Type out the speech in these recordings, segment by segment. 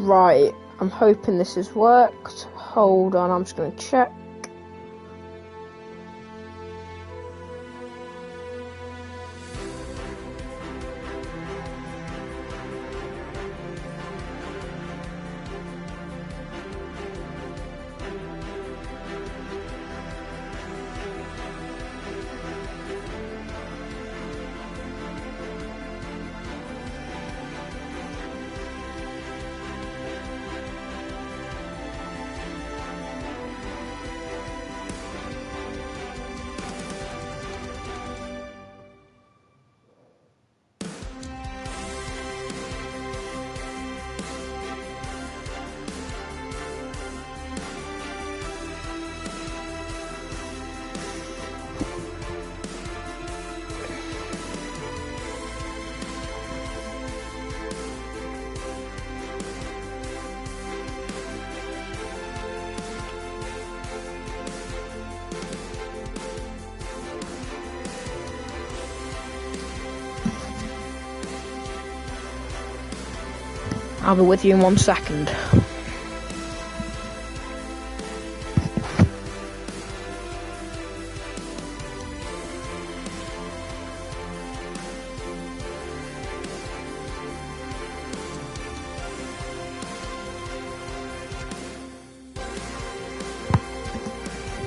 Right, I'm hoping this has worked. Hold on, I'm just going to check. I'll be with you in 1 second.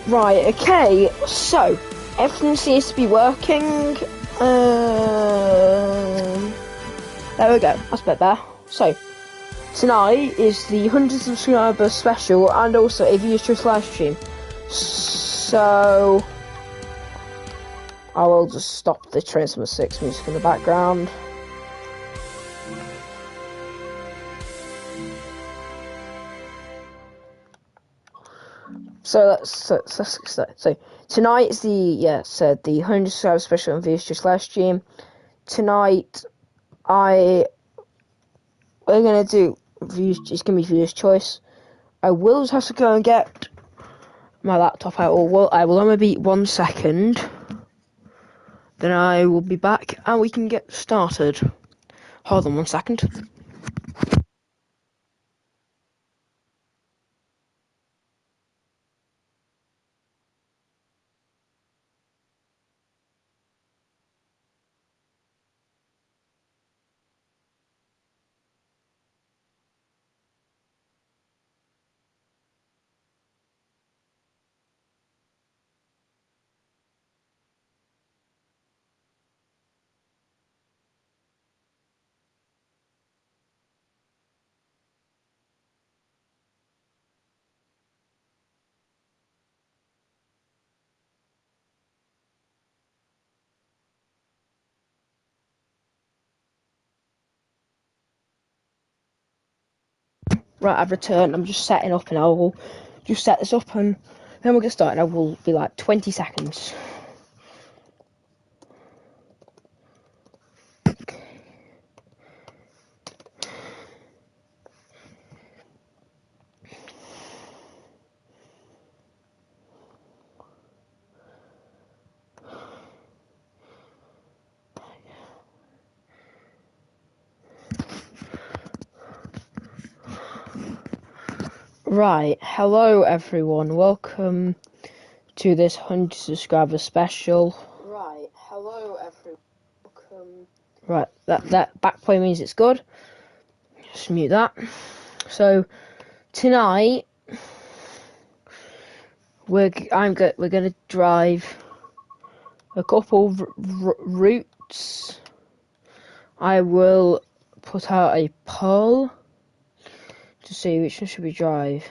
Right, okay, so everything seems to be working. There we go, that's a bit better. So, tonight is the 100 subscriber special and also a Views Choice live stream. So, I will just stop the Transformers 6 music in the background. So tonight is the 100 subscriber special and Views Choice live stream. Tonight, we're gonna do views. It's gonna be Views Choice. I will just have to go and get my laptop out. I will only be 1 second. Then I will be back and we can get started. Hold on 1 second. Right, I've returned. I'm just setting up and I will just set this up and then we'll get started. I will be like 20 seconds. Right, hello everyone. Welcome to this 100 subscriber special. Right, hello everyone. Welcome. Right, that backplay means it's good. Just mute that. So tonight we're gonna drive a couple routes. I will put out a poll to see which one should we drive.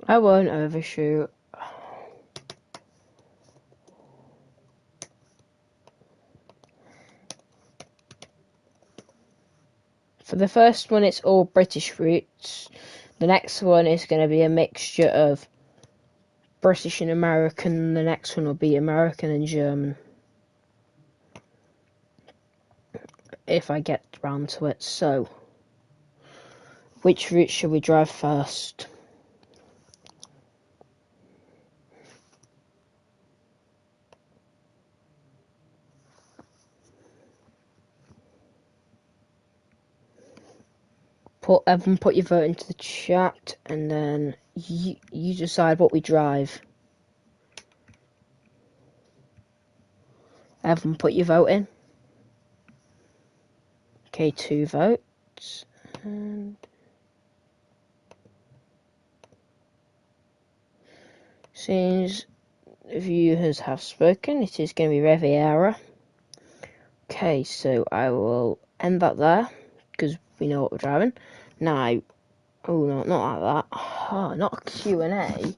I won't overshoot. For the first one, it's all British routes. The next one is going to be a mixture of British and American. The next one will be American and German. If I get round to it. So, which route should we drive first? Everyone put your vote into the chat, and then you decide what we drive. Everyone put your vote in. Okay, 2 votes. And since viewers have spoken, it is going to be Riviera. Okay, so I will end that there, because we know what we're driving. Now, oh no, not like that. Oh, not a Q&A.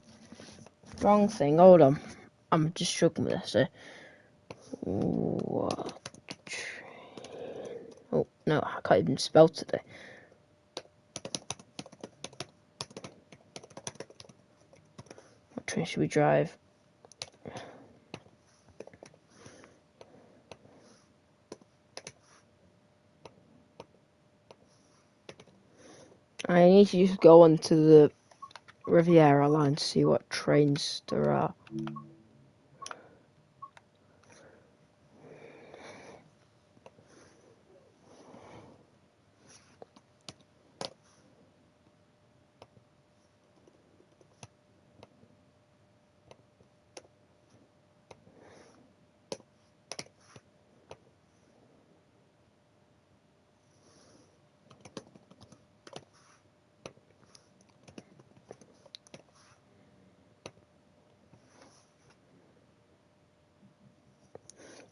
Wrong thing, hold on. I'm just struggling with this. What train? Oh, no, I can't even spell today. What train should we drive? I need to just go onto the Riviera line to see what trains there are.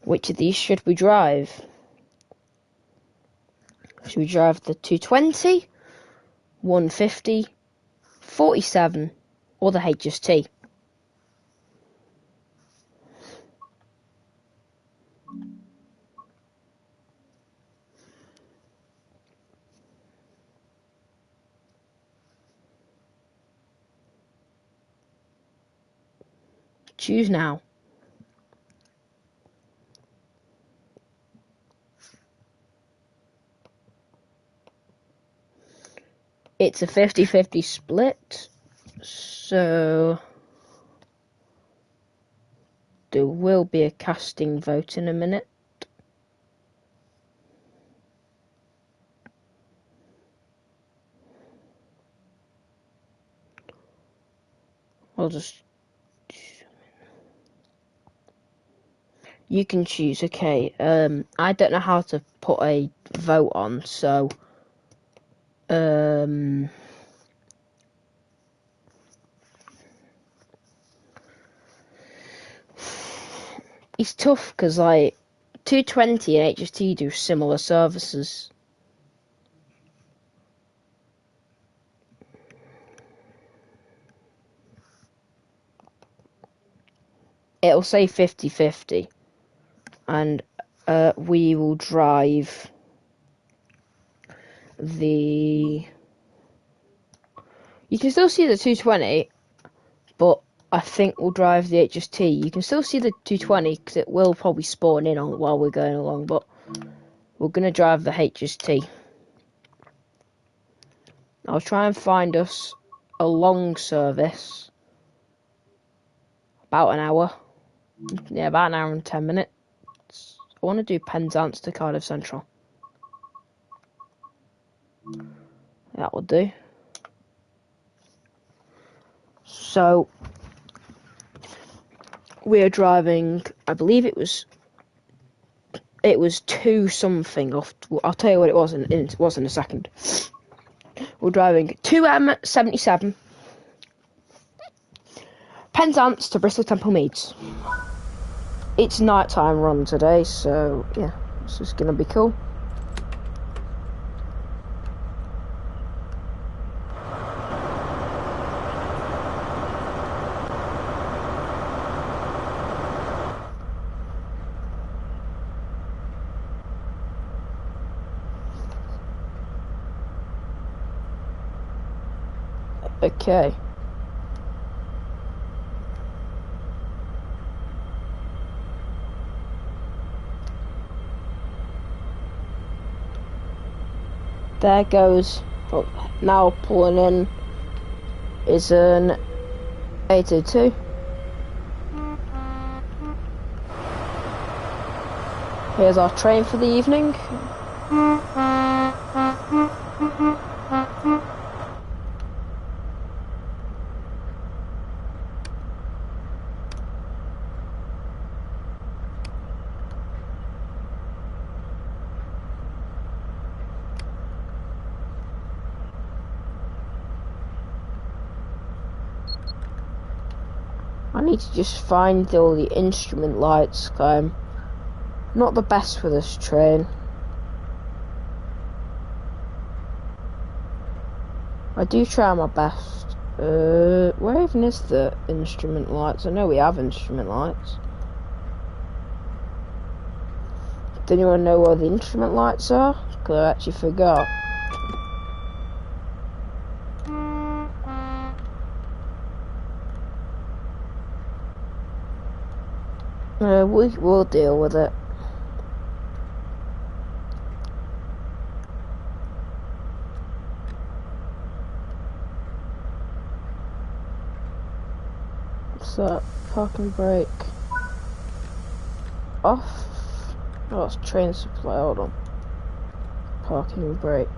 Which of these should we drive? Should we drive the 220, 150, 47, or the HST? Choose now. It's a 50-50 split, so there will be a casting vote in a minute. I'll just... You can choose, okay. I don't know how to put a vote on, so... It's tough, because, like, 220 and HST do similar services. It'll say 50-50. And we will drive the... You can still see the 220, but I think we'll drive the HST. You can still see the 220 because it will probably spawn in on while we're going along, but we're going to drive the HST. I'll try and find us a long service. About an hour. Yeah, about an hour and 10 minutes. I want to do Penzance to Cardiff Central. That will do. So, we're driving, I believe it was 2 something off. I'll tell you what it was in a second. We're driving 2M77 Penzance to Bristol Temple Meads. It's nighttime run today, so yeah, this is gonna be cool. Okay. There goes. Oh, now pulling in is an 802. Here's our train for the evening. I need to just find all the instrument lights. I'm not the best for this train. I do try my best. Where even is the instrument lights? I know we have instrument lights. Does anyone know where the instrument lights are? Because I actually forgot. We'll deal with it. So, parking brake off. Oh, it's train supply. Hold on. Parking brake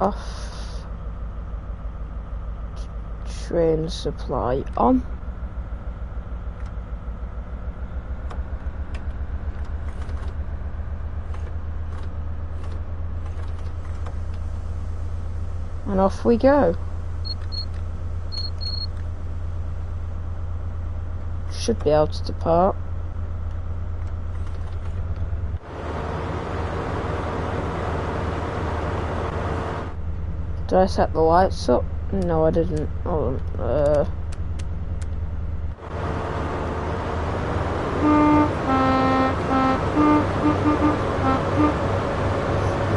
off. Train supply on. And off we go. Should be able to depart. Did I set the lights up? No, I didn't. Hold on.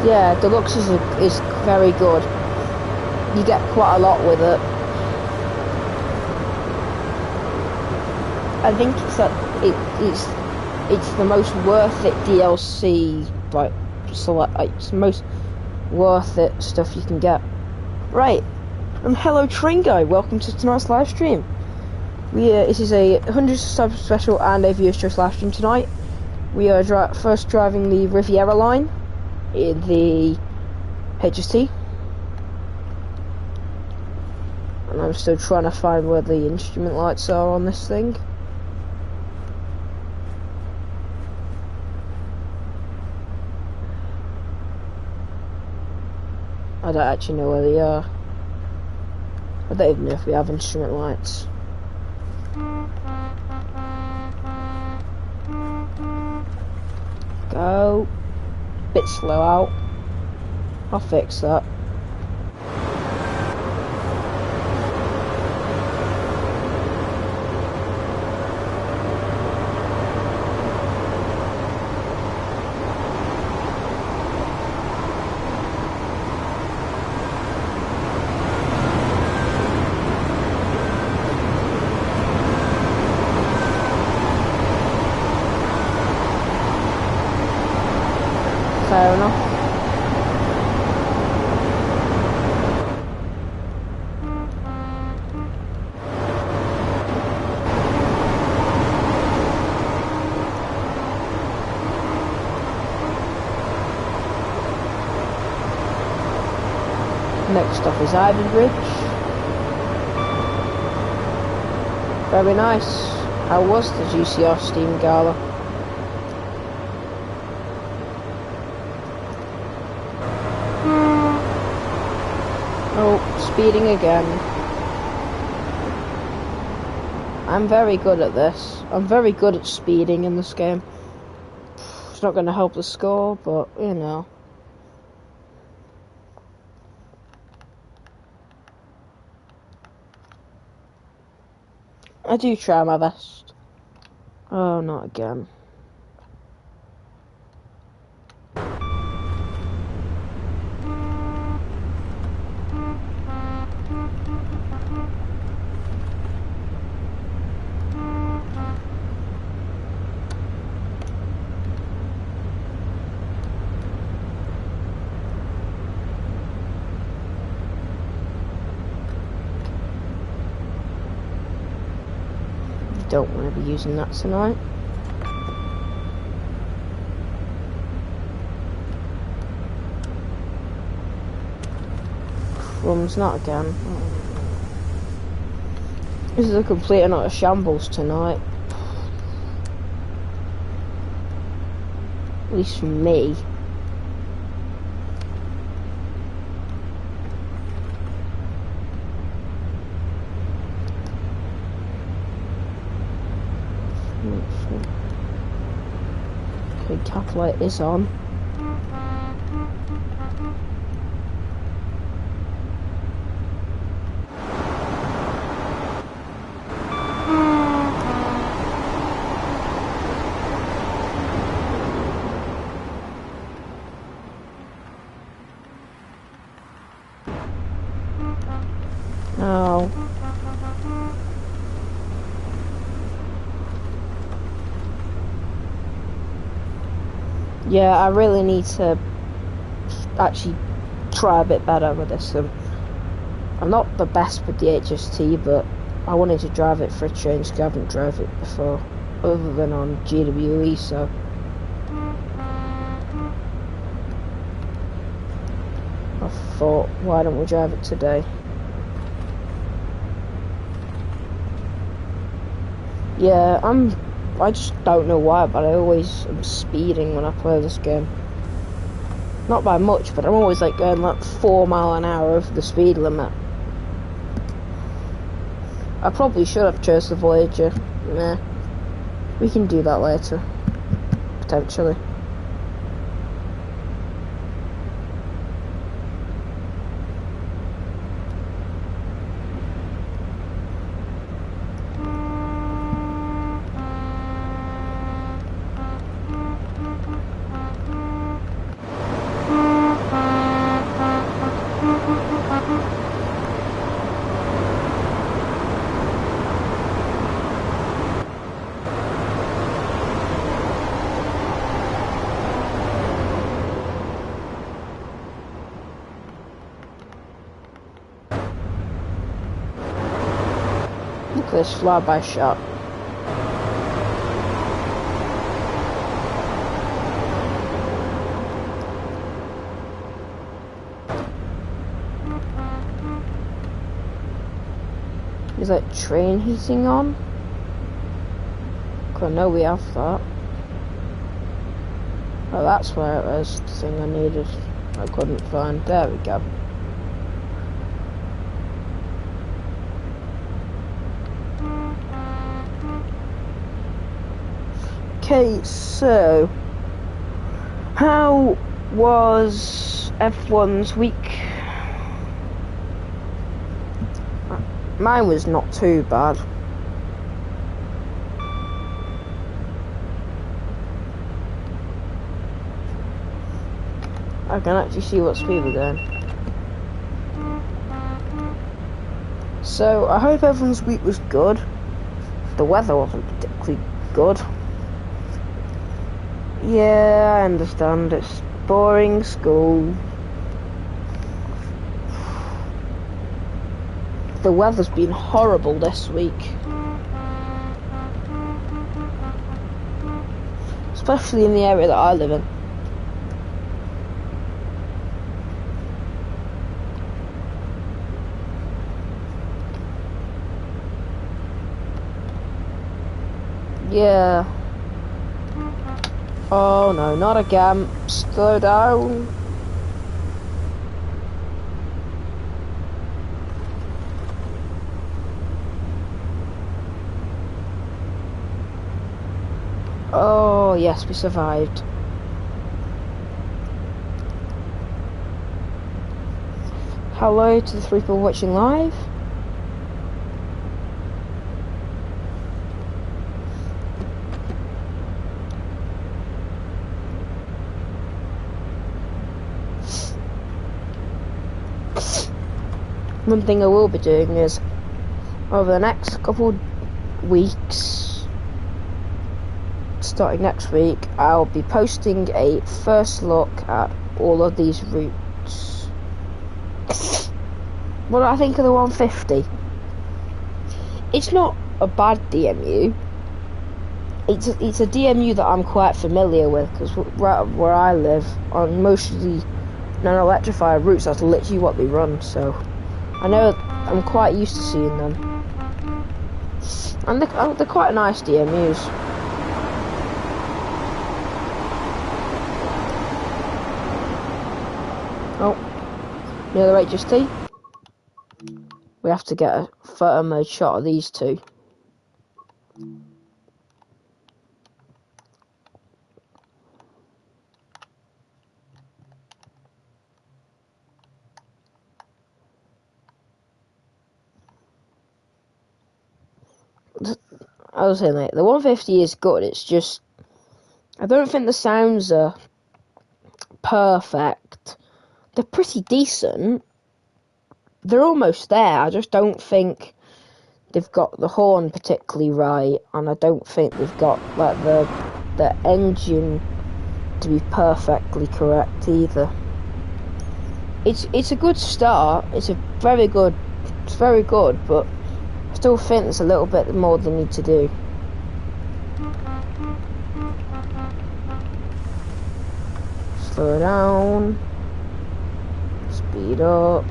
Yeah, Deluxe is very good. You get quite a lot with it. I think it's the most worth it DLC, like it's the most worth it stuff you can get. Right, and hello Train Guy, welcome to tonight's live stream. This is a 100 sub special and a viewer's choice live stream tonight. We are first driving the Riviera line in the HST. And I'm still trying to find where the instrument lights are on this thing. I don't actually know where they are. I don't even know if we have instrument lights. Go. Bit slow out. I'll fix that. Fair enough. Next stop is Ivy Bridge. Very nice. How was the GCR Steam Gala? Oh, speeding again. I'm very good at this. I'm very good at speeding in this game. It's not going to help the score, but, you know. I do try my best. Oh, not again. don't want to be using that tonight. Crumbs, not again. This is a complete and utter shambles tonight. At least for me. Okay, catalyst is on. Oh. Yeah, I really need to actually try a bit better with this. I'm not the best with the HST, but I wanted to drive it for a change because I haven't drove it before, other than on GWE, so. I thought, why don't we drive it today? Yeah, I just don't know why, but I always am speeding when I play this game. Not by much, but I'm always like going like 4 miles an hour over the speed limit. I probably should have chose the Voyager. Nah, we can do that later, potentially. Look at this flyby shot. Is that train heating on? I know we have that. Oh, that's where it was, the thing I needed. I couldn't find. There we go. Okay, so how was F1's week? Mine was not too bad. I can actually see what speed we're going. So I hope everyone's week was good. The weather wasn't particularly good. Yeah, I understand. It's boring school. The weather's been horrible this week. Especially in the area that I live in. Yeah. Oh no, not again. Slow down. Oh yes, we survived. Hello to the 3 people watching live. One thing I will be doing is, over the next couple weeks, starting next week, I'll be posting a first look at all of these routes. What do I think of the 150? It's not a bad DMU. It's a DMU that I'm quite familiar with, because where I live, on most of the non-electrified routes, that's literally what they run, so I know I'm quite used to seeing them. And they're quite nice DMUs. Oh, near the HST. We have to get a photo mode shot of these two. I was saying, like, the 150 is good, it's just, I don't think the sounds are perfect. They're pretty decent. They're almost there. I just don't think they've got the horn particularly right, and I don't think they've got, like, the engine to be perfectly correct either. It's a good start. It's very good, but I still think there's a little bit more they need to do. Slow down. Speed up.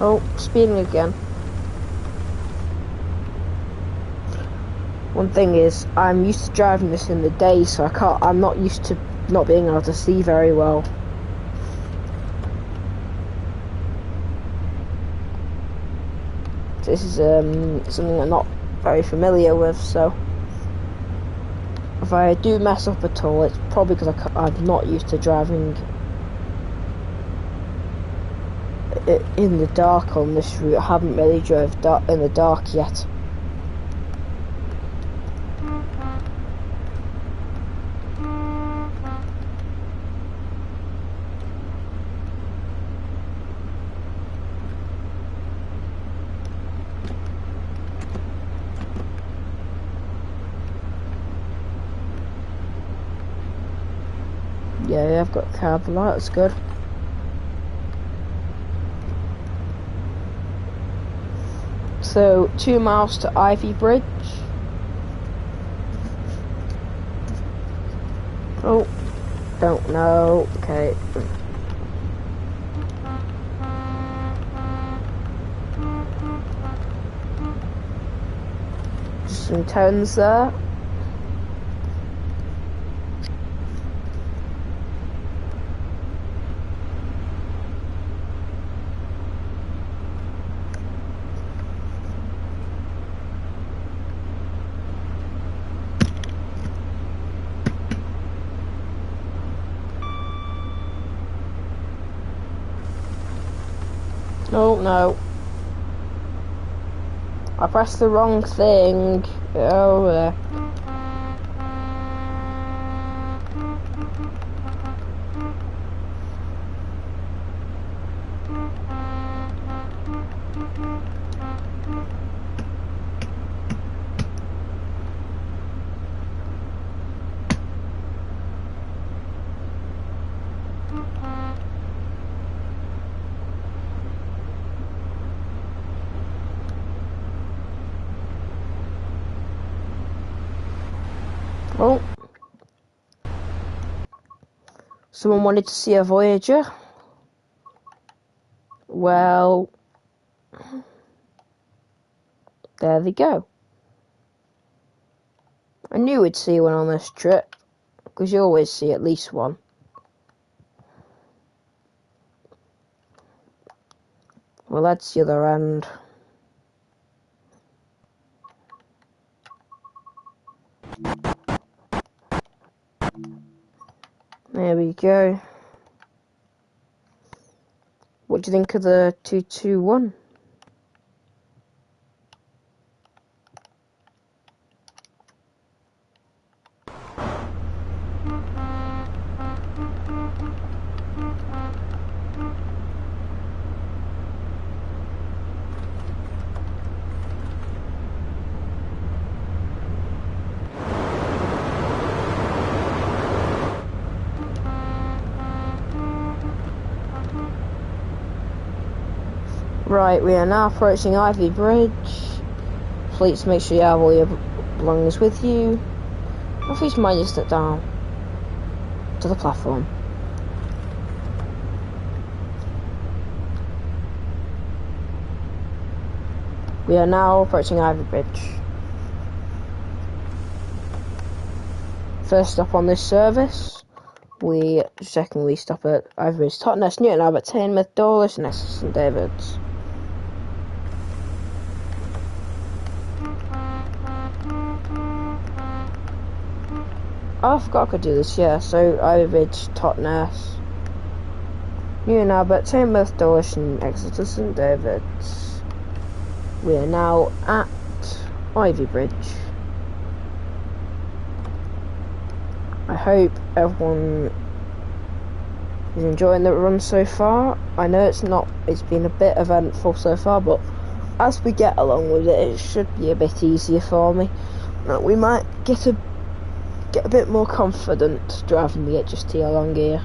Oh, speeding again. One thing is, I'm used to driving this in the day, so I'm not used to not being able to see very well. This is something I'm not very familiar with, so if I do mess up at all, it's probably because I'm not used to driving in the dark on this route. I haven't really drove in the dark yet. Yeah, I've got cab light, that's good. So, 2 miles to Ivy Bridge. Oh, don't know. Okay. Just some tones there. Oh no. I pressed the wrong thing. Oh yeah. Oh. Someone wanted to see a Voyager. Well, there they go. I knew we'd see one on this trip, because you always see at least one. Well, that's the other end. There we go. What do you think of the 221? Right, we are now approaching Ivy Bridge. Please make sure you have all your belongings with you. And please mind you step down to the platform. We are now approaching Ivy Bridge. First stop on this service, we stop at Ivy Bridge, Totnes, Newton Abbot, Teignmouth, Dawlish, and St David's. Oh, I forgot I could do this, yeah. So Ivy Bridge, Totnes, Newton Abbot, Teignmouth, Dawlish, and Exeter St David's. We are now at Ivy Bridge. I hope everyone is enjoying the run so far. I know it's been a bit eventful so far, but as we get along with it, it should be a bit easier for me. We might get a bit more confident driving the HST along here.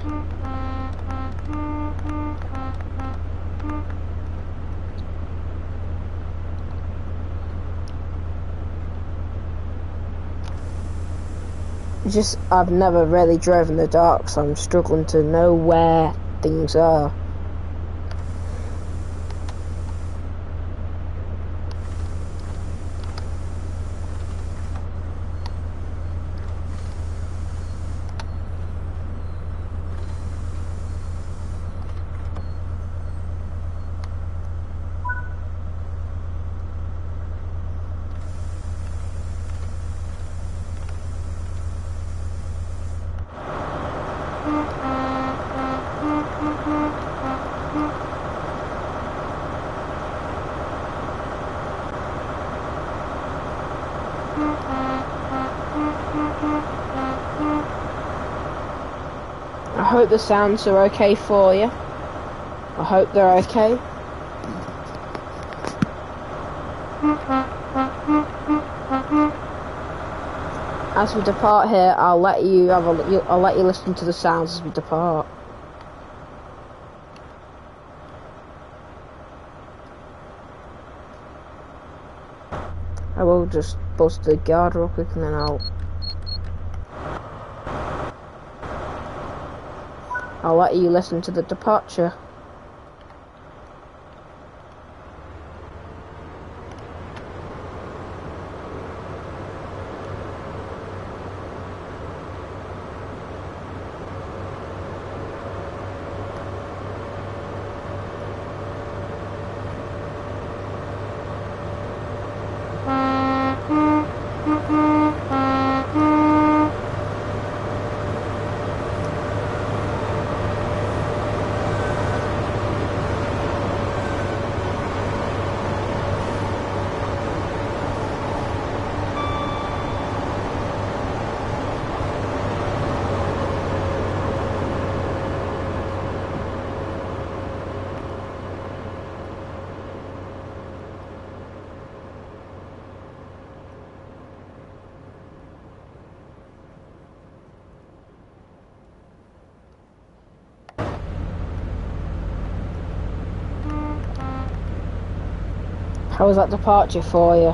I've never really driven in the dark, so I'm struggling to know where things are. I hope the sounds are okay for you. I hope they're okay. As we depart here, I'll let you listen to the sounds as we depart. I will just bust the guard real quick and then I'll let you listen to the departure. How was that departure for you?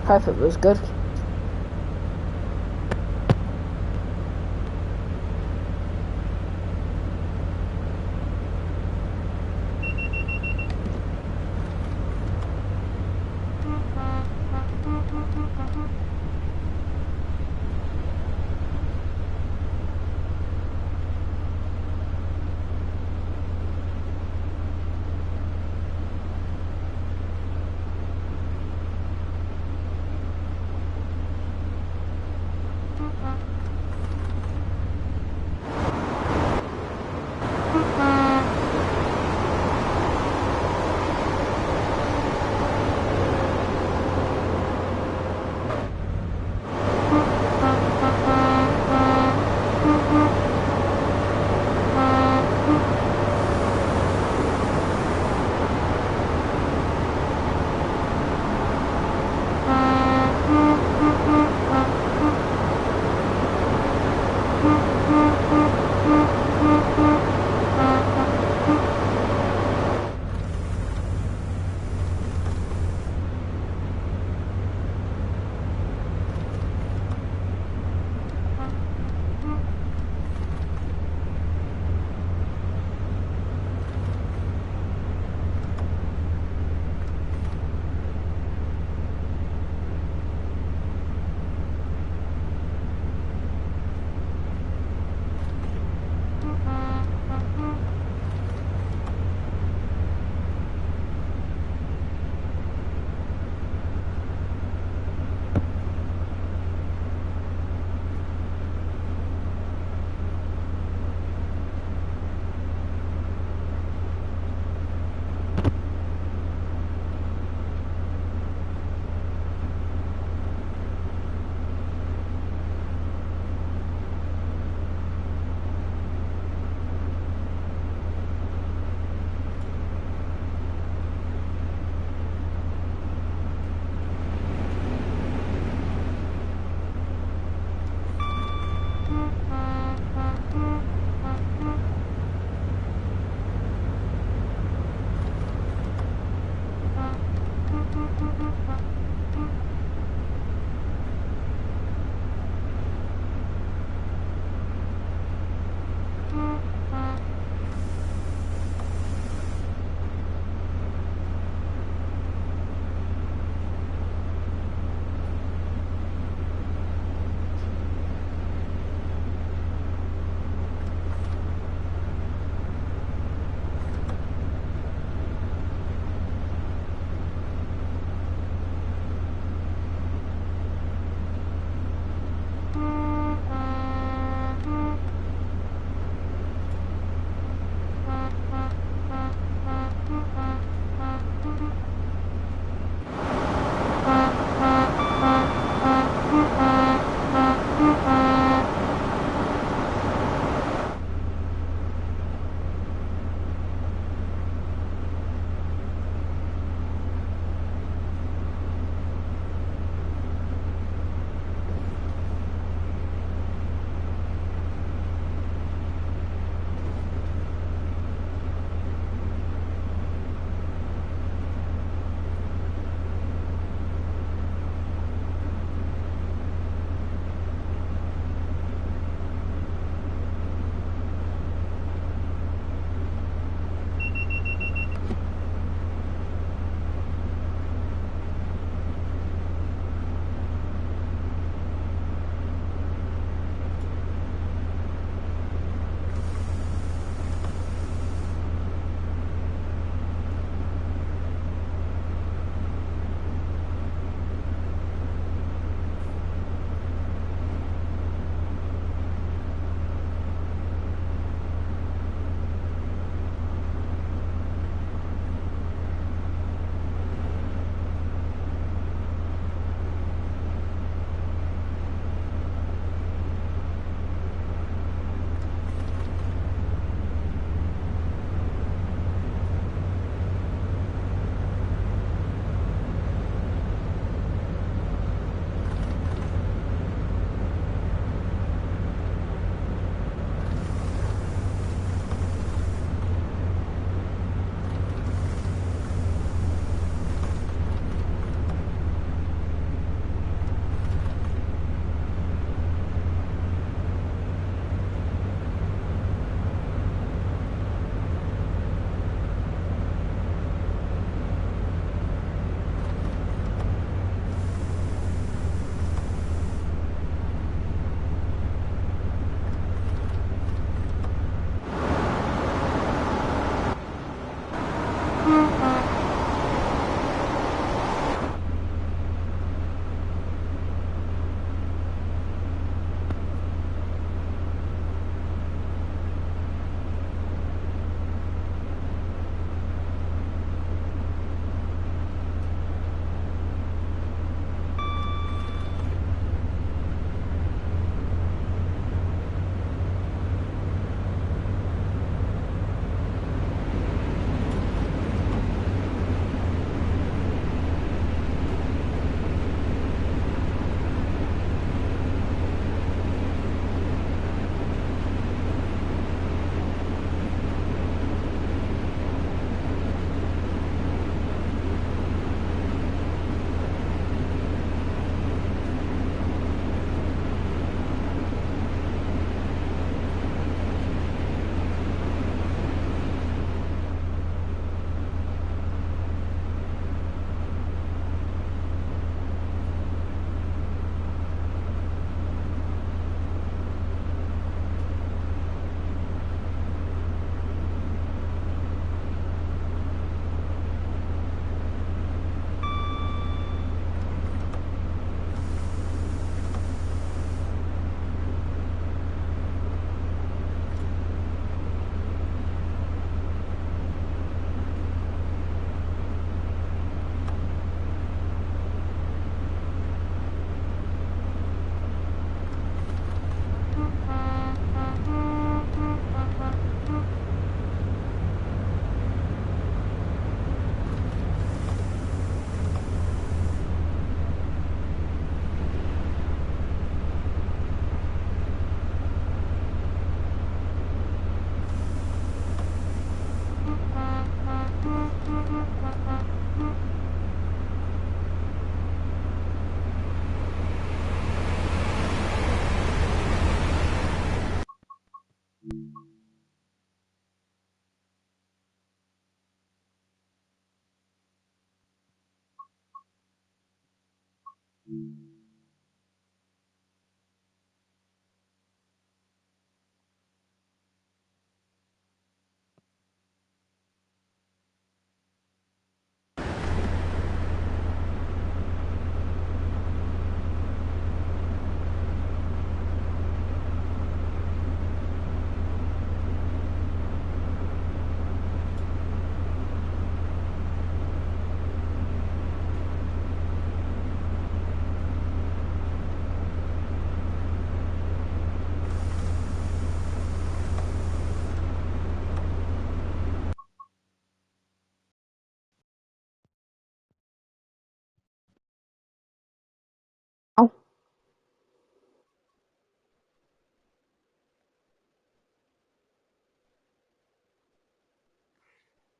Hope it was good.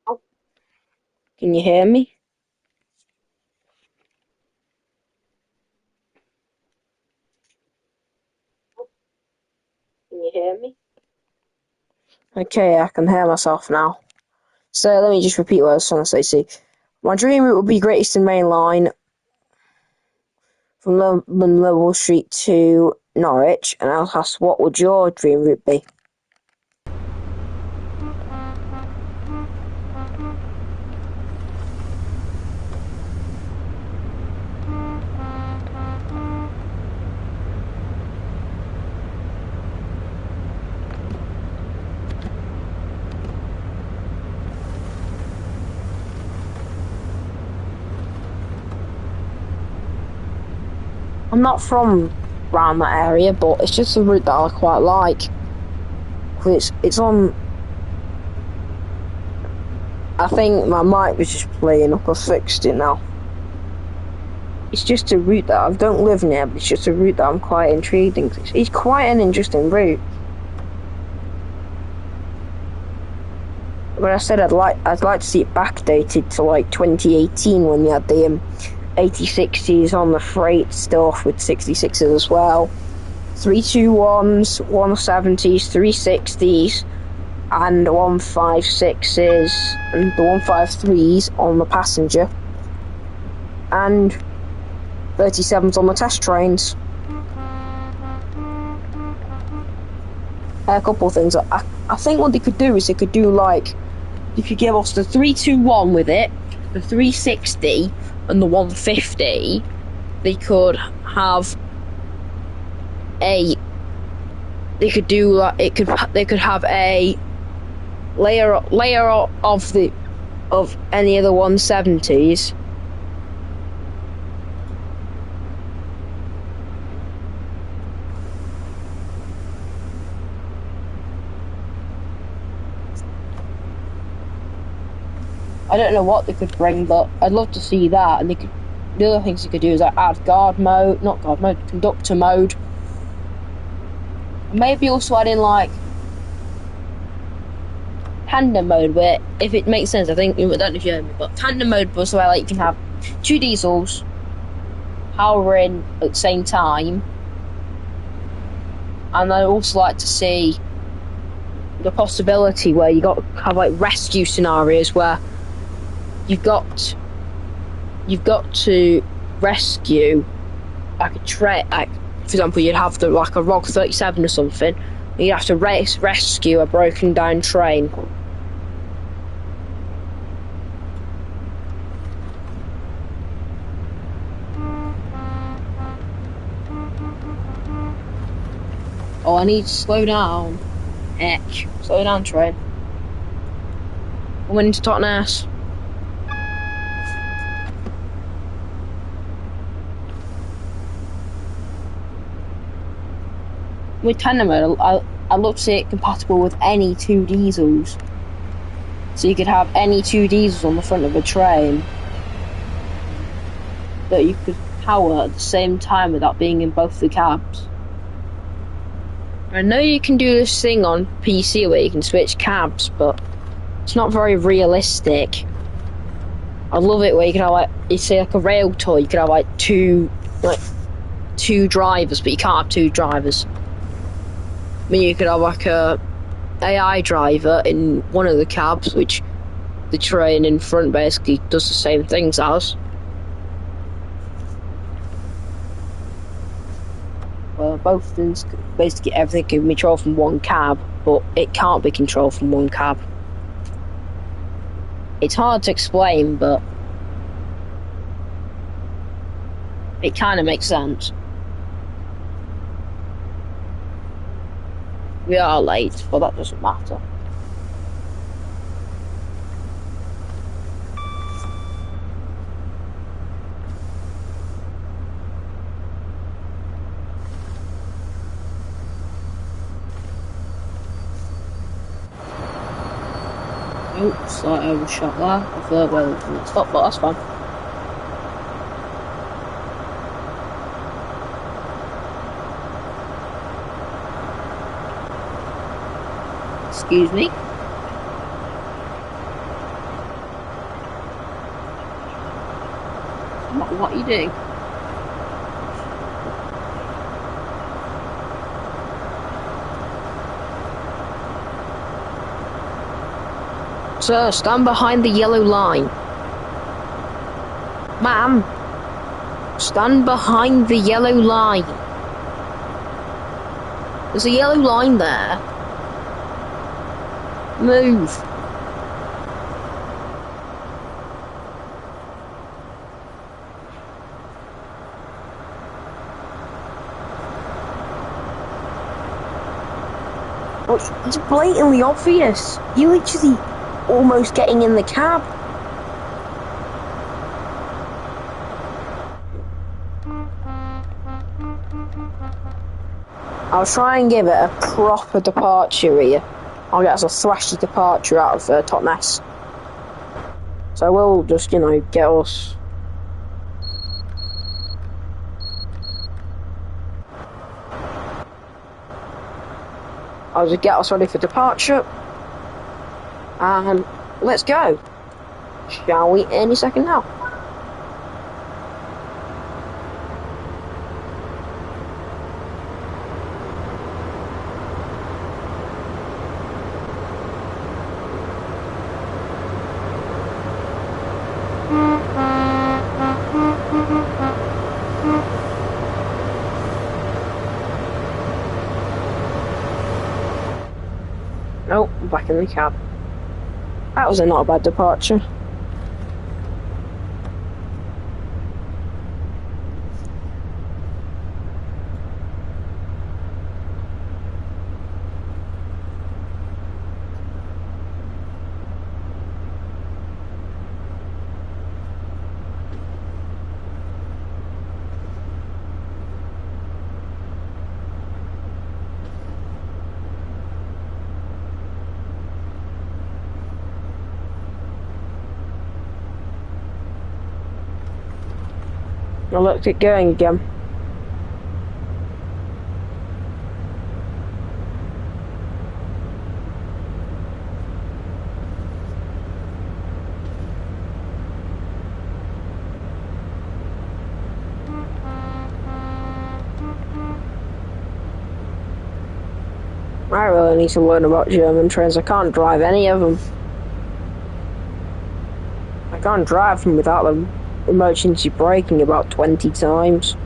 Oh, can you hear me? Can you hear me? Okay, I can hear myself now. So let me just repeat what I was trying to say. See, my dream route would be Great Eastern Main Line from London Liverpool Street to Norwich, and I'll ask, what would your dream route be? I'm not from around that area, but it's just a route that I quite like. It's on. I think my mic was just playing up. I fixed it now. It's just a route that I don't live near, but it's just a route that I'm quite intrigued in. It's quite an interesting route. When I said I'd like to see it backdated to like 2018 when you had the 8060s on the freight stuff with 66s as well. 321s, 170s, 360s, and 156s, and the 153s on the passenger, and 37s on the test trains. A couple of things. I think what they could do is they could do like, if you give us the 321 with it, the 360, and the 150, they could have a. They could do like They could have a layer of any of the 170s. I don't know what they could bring, but I'd love to see that. And the other things they could do is like add conductor mode. Maybe also add in like tandem mode, where, if it makes sense, I don't know if you heard me, but tandem mode was where like you can have two diesels powering at the same time. And I'd also like to see the possibility where you have like rescue scenarios where you've got to rescue like a train. Like, for example, you'd have like a ROG 37 or something, and you'd have to rescue a broken down train. Oh, I need to slow down. Heck, slow down, train. I'm winning to Totnes. With tandem mode, I'd love to see it compatible with any two diesels. So you could have any two diesels on the front of a train that you could power at the same time without being in both the cabs. I know you can do this thing on PC where you can switch cabs, but it's not very realistic. I love it where you can have like, you say like a rail tour, you could have like two drivers, but you can't have two drivers. I mean, you could have like a AI driver in one of the cabs, which the train in front basically does the same things as. Both of them, basically everything can be controlled from one cab, but it can't be controlled from one cab. It's hard to explain, but it kind of makes sense. We are late, but that doesn't matter. Oops, I overshot there. I thought, well, it's not, but that's fine. Excuse me. What are you doing? Sir, stand behind the yellow line. Ma'am, stand behind the yellow line. There's a yellow line there. Move. It's blatantly obvious. You literally almost getting in the cab. I'll try and give it a proper departure here. I'll get us a thrashy departure out of Totnes. So we'll just, get us. I'll just get us ready for departure. And let's go. Shall we? Any second now. Nope, back in the cab. That was not a bad departure. I looked at going again. I really need to learn about German trains. I can't drive any of them. I can't drive them without them emergency braking about 20 times.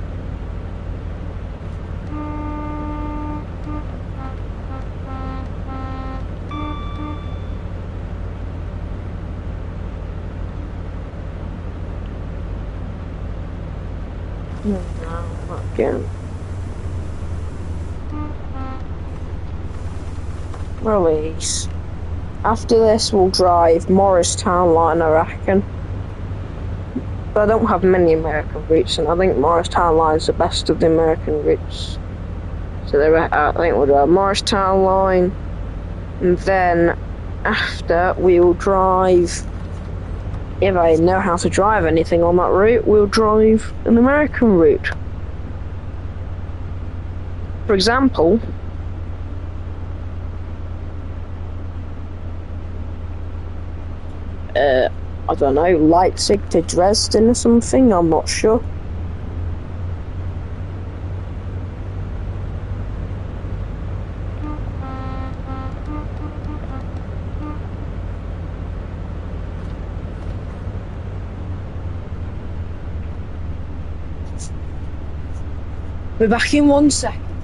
No, not again. Release. After this, we'll drive Morristown line, I reckon. But I don't have many American routes, and I think Morristown line is the best of the American routes. So I think we'll drive Morristown line, and then after we'll drive. If I know how to drive anything on that route, we'll drive an American route. For example, I don't know, Leipzig to Dresden or something, I'm not sure. We're back in 1 second.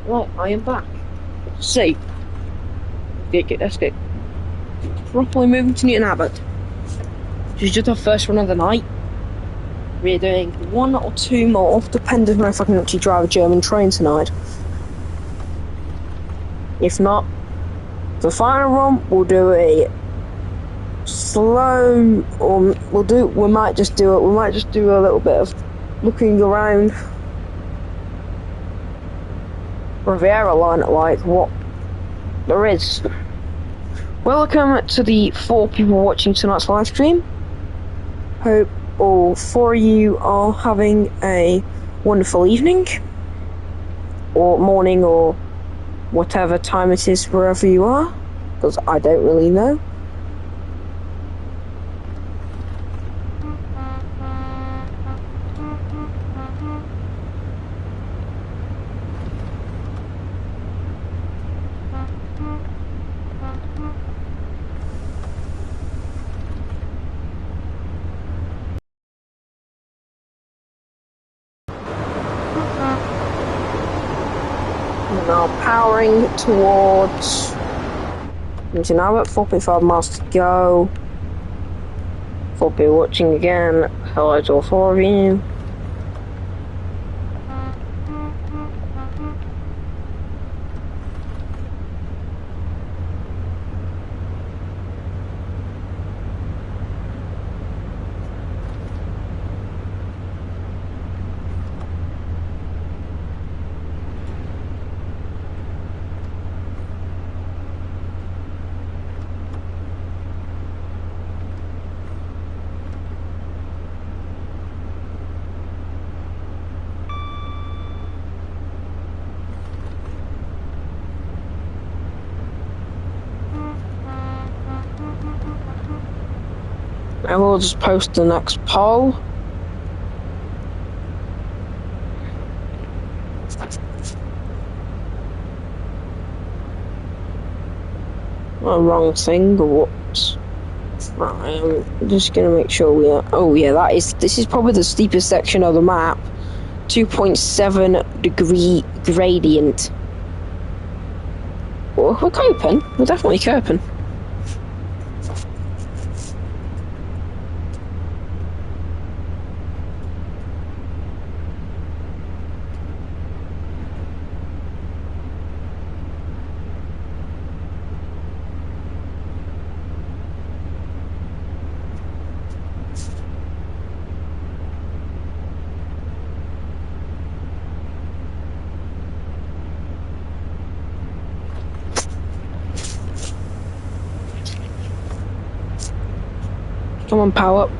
Right, I am back. So, let's get properly moving to Newton Abbot. This is just our first run of the night. We're doing one or two more, depending on if I can actually drive a German train tonight. If not, the final run we'll do a slow, or we might just do a little bit of looking around Riviera line, like what there is. Welcome to the 4 people watching tonight's live stream. Hope all 4 of you are having a wonderful evening, or morning, or whatever time it is wherever you are, because I don't really know. Now powering towards Newton Abbot, 4.5 miles to go. 4 people watching again. Hello to all 4 of you. I will just post the next poll. Oh, wrong thing, or what? Right, I'm just gonna make sure we are. Oh yeah, this is probably the steepest section of the map. 2.7 degree gradient. Well, we're coping. We're definitely coping. Come on, power up.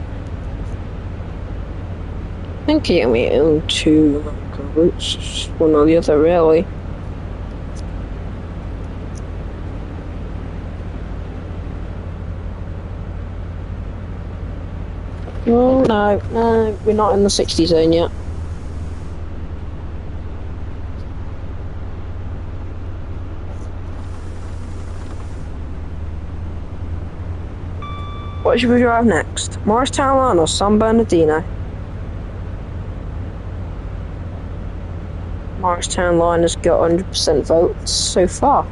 I think you can get into routes, one or the other, really. Oh, no, we're not in the 60 zone yet. What should we drive next? Morristown Line or San Bernardino? Morristown Line has got 100% votes so far.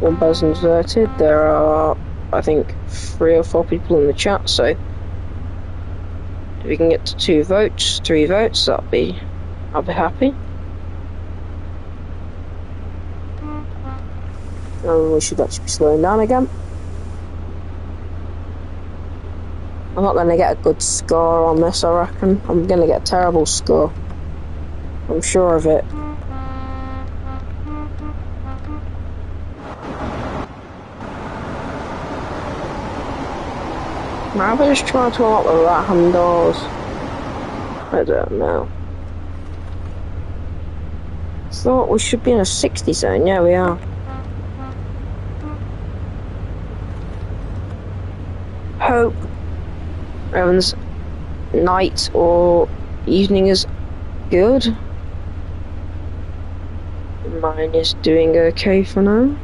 One person's voted. There are, I think, 3 or 4 people in the chat, so if we can get to 2 votes, 3 votes, I'll be happy. And we should actually be slowing down again. I'm not going to get a good score on this, I reckon. I'm going to get a terrible score. I'm sure of it. Maybe just trying to unlock the right-hand doors. I don't know. Thought we should be in a 60 zone. Yeah, we are. Hope everyone's night or evening is good. Mine is doing okay for now.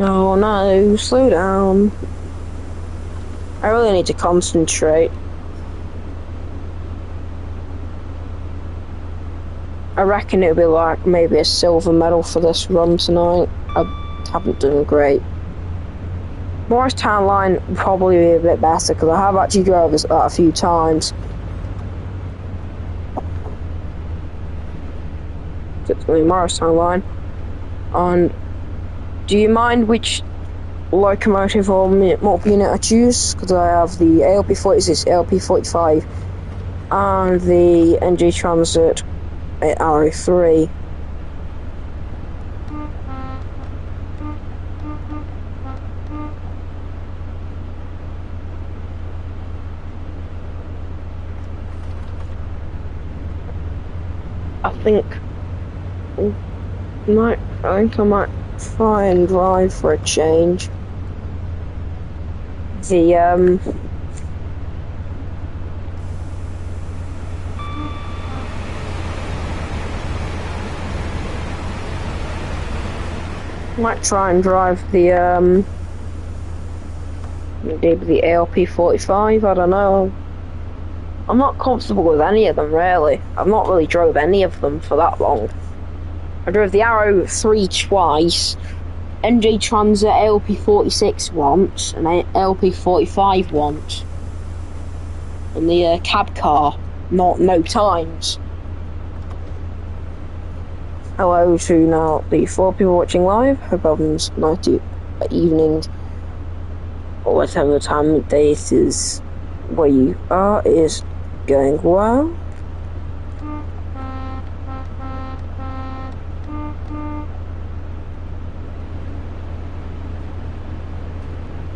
No, no, slow down. I really need to concentrate. I reckon it'll be like maybe a silver medal for this run tonight. I haven't done great. Morristown line will probably be a bit better because I have actually drove this a few times. It's the Morristown line. And do you mind which locomotive or motor unit I choose? Because I have the ALP46, ALP45, and the NG Transit Arrow 3. I think I might try and drive for a change. Might try and drive the ALP45, I don't know. I'm not comfortable with any of them, really. I've not really drove any of them for that long. I drove the Arrow 3 twice, NG Transit ALP46 once, and ALP45 once. And the cab car, no times. Hello to now the 4 people watching live. Hope everyone's night evening, or whatever time of day it is where you are, is going well.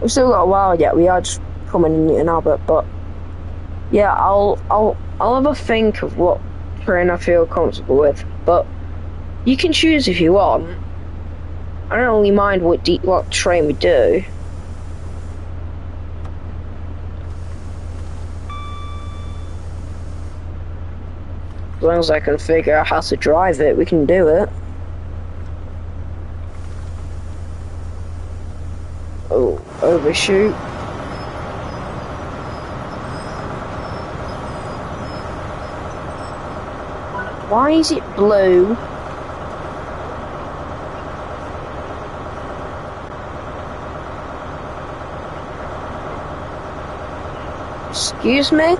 We've still got a while yet. We are just coming in Newton Abbot, but yeah, I'll have a think of what train I feel comfortable with, but you can choose if you want. I don't really mind what train we do. As long as I can figure out how to drive it, we can do it. Oh, overshoot. Why is it blue? Excuse me?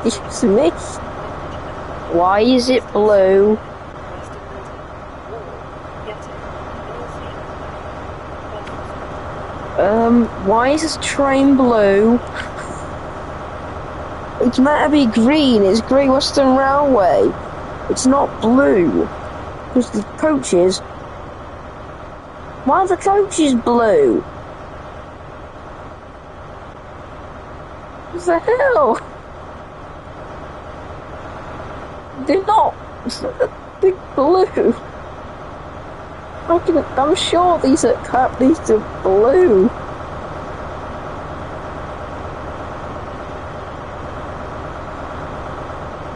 Excuse me? Why is it blue? Why is this train blue? It's meant to be green, it's Great Western Railway. It's not blue. Because the coaches... Why are the coaches blue? What the hell? They're not... They're blue. I'm sure these are blue.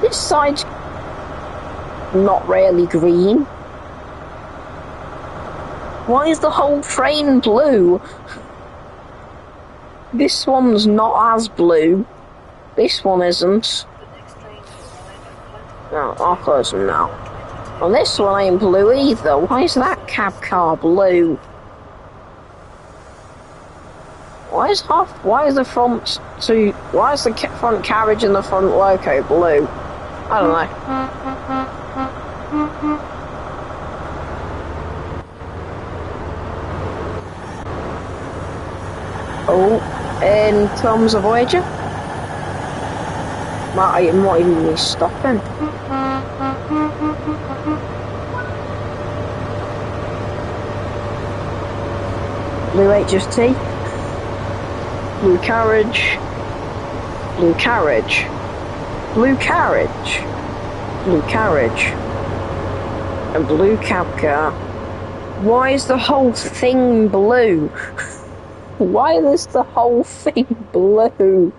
This side's not really green. Why is the whole train blue? This one's not as blue. This one isn't. No, I'll close them now. Well, this one ain't blue either. Why is that cab car blue? Why is the front carriage and the front loco blue? I don't know. Oh, in terms of Voyager? Might even be stopping. Blue HST. Blue carriage. Blue carriage. Blue carriage. Blue carriage. And blue cab car. Why is the whole thing blue? Why is the whole thing blue?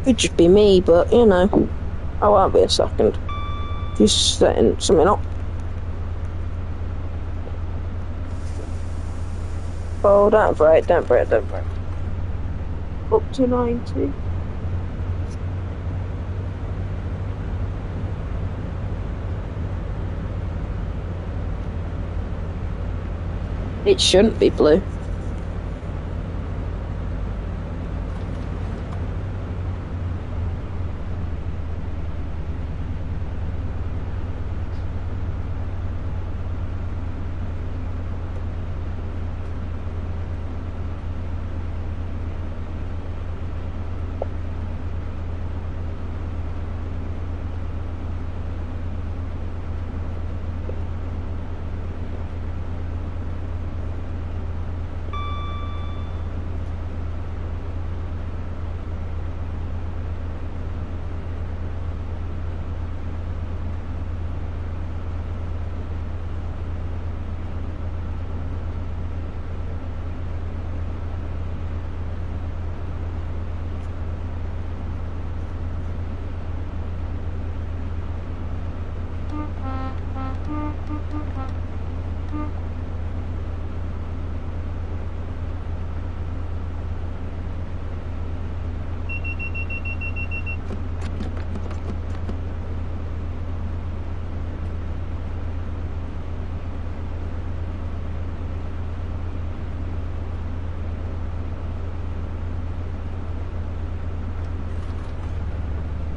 Could just be me, but you know, I won't be a second. Just setting something up. Oh, don't break. Up to 90. It shouldn't be blue.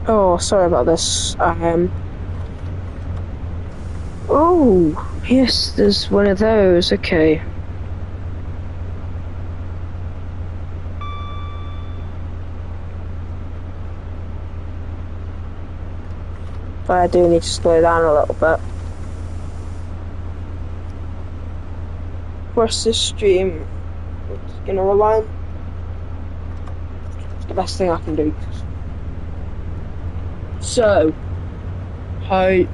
Oh, sorry about this. Oh, yes, there's one of those. Okay. But I do need to slow down a little bit. First, this stream is gonna rely on. It's the best thing I can do. So, I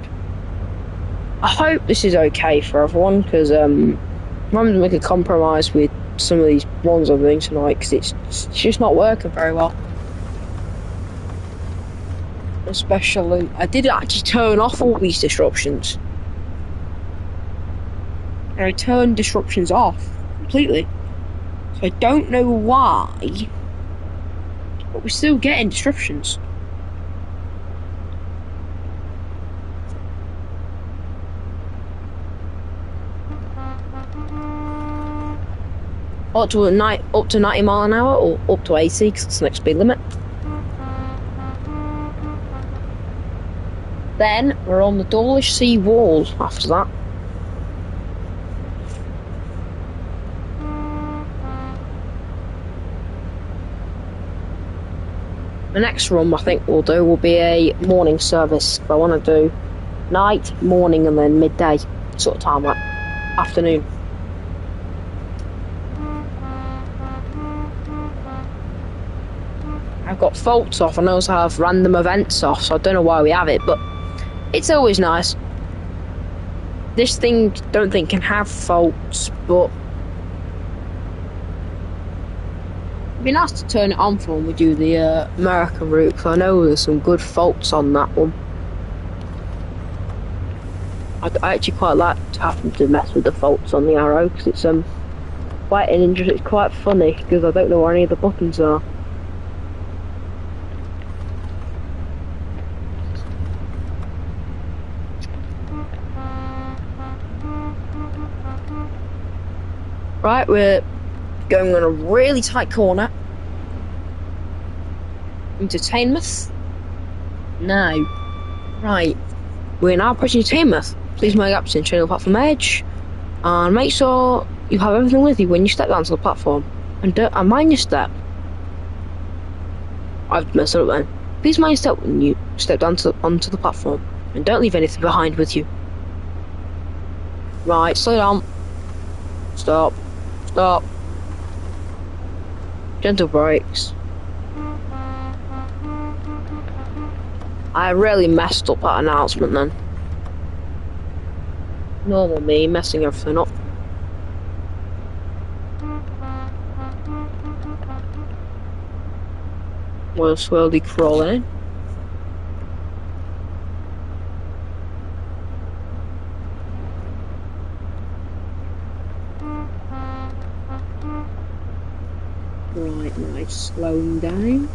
hope this is okay for everyone, because I'm having to make a compromise with some of these ones I'm doing tonight, because it's just not working very well. Especially, I did actually turn off all these disruptions. And I turned disruptions off completely. So I don't know why, but we're still getting disruptions. Up to 90 mile an hour, or up to 80, because it's the next speed limit. Then we're on the Dawlish Sea Wall after that. The next run I think we'll do will be a morning service. I want to do night, morning, and then midday sort of time, like afternoon. I've got faults off, and I also have random events off, so I don't know why we have it, but it's always nice. This thing, don't think, can have faults, but it'd be nice to turn it on for when we do the American route, because I know there's some good faults on that one. I actually quite like to happen to mess with the faults on the Arrow, because it's quite an interesting, it's quite funny, because I don't know where any of the buttons are. Right, we're going on a really tight corner into Teignmouth. Now, right, we're now approaching Teignmouth. Please make up to the platform edge, and make sure you have everything with you when you step down to the platform. And mind your step. I've messed up then. Please mind your step when you step down onto the platform, and don't leave anything behind with you. Right, slow down. Stop. Gentle brakes. I really messed up that announcement then. Normal me messing everything up. We're slowly crawling in. Right, nice. Slowing down.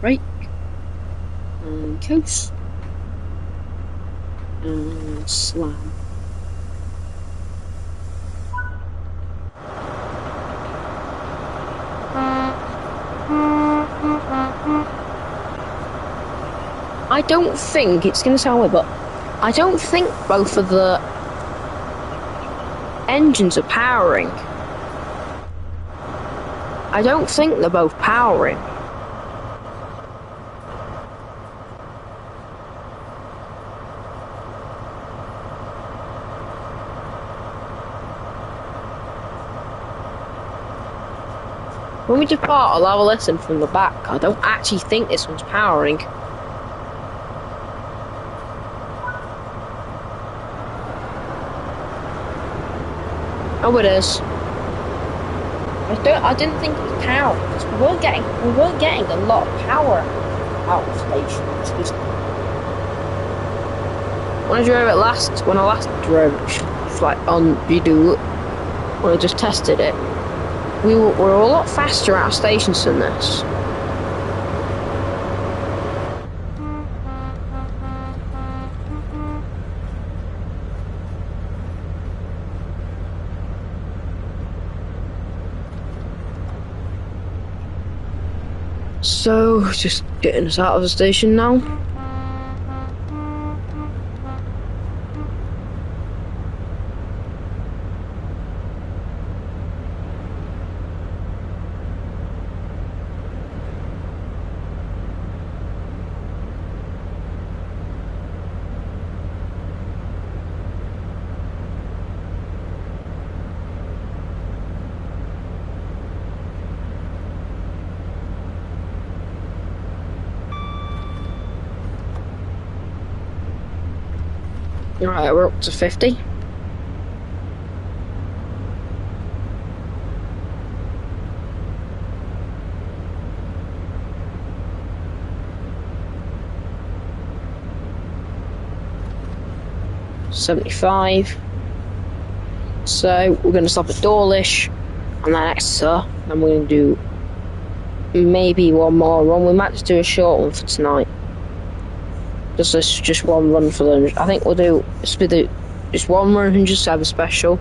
Brake. And coast. And slam. I don't think, it's going to sound weird, but I don't think both of the engines are powering. I don't think they're both powering. When we depart, I'll have a listen from the back. I don't actually think this one's powering. Oh, it is. I didn't think it was power. We weren't getting a lot of power out of the station. Just when I drove it when I last drove it, like on Bidoo, when I just tested it, we were a lot faster out of stations than this. So, just getting us out of the station now. Right, we're up to 50. $75. So we're going to stop at Dawlish and then Exeter, and we're going to do maybe one more run. We might just do a short one for tonight. Just one run for them. I think we'll do just one run and just have a special.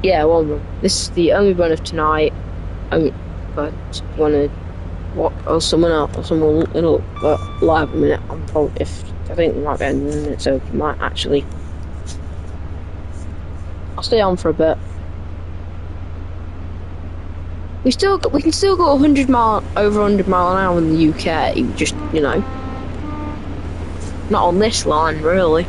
Yeah, one run. This is the only run of tonight. But wanna what or someone else or someone it'll live a minute. I think we might be ending it, so we might actually. I'll stay on for a bit. We can still go over 100 mile an hour in the UK. Just not on this line, really.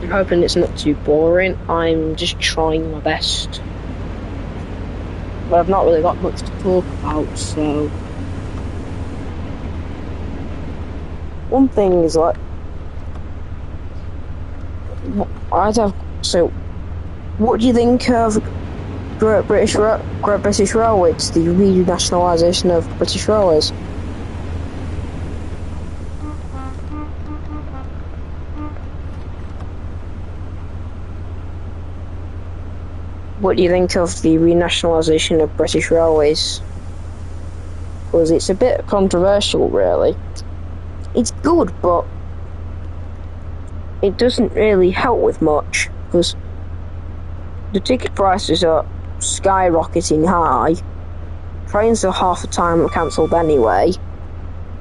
I'm hoping it's not too boring. I'm just trying my best. But I've not really got much to talk about, so... One thing is like... So, what do you think of Great British Railways, the renationalisation of British Railways? What do you think of the renationalisation of British Railways? Because it's a bit controversial, really. It's good, but it doesn't really help with much, because the ticket prices are skyrocketing high, trains are half the time cancelled anyway,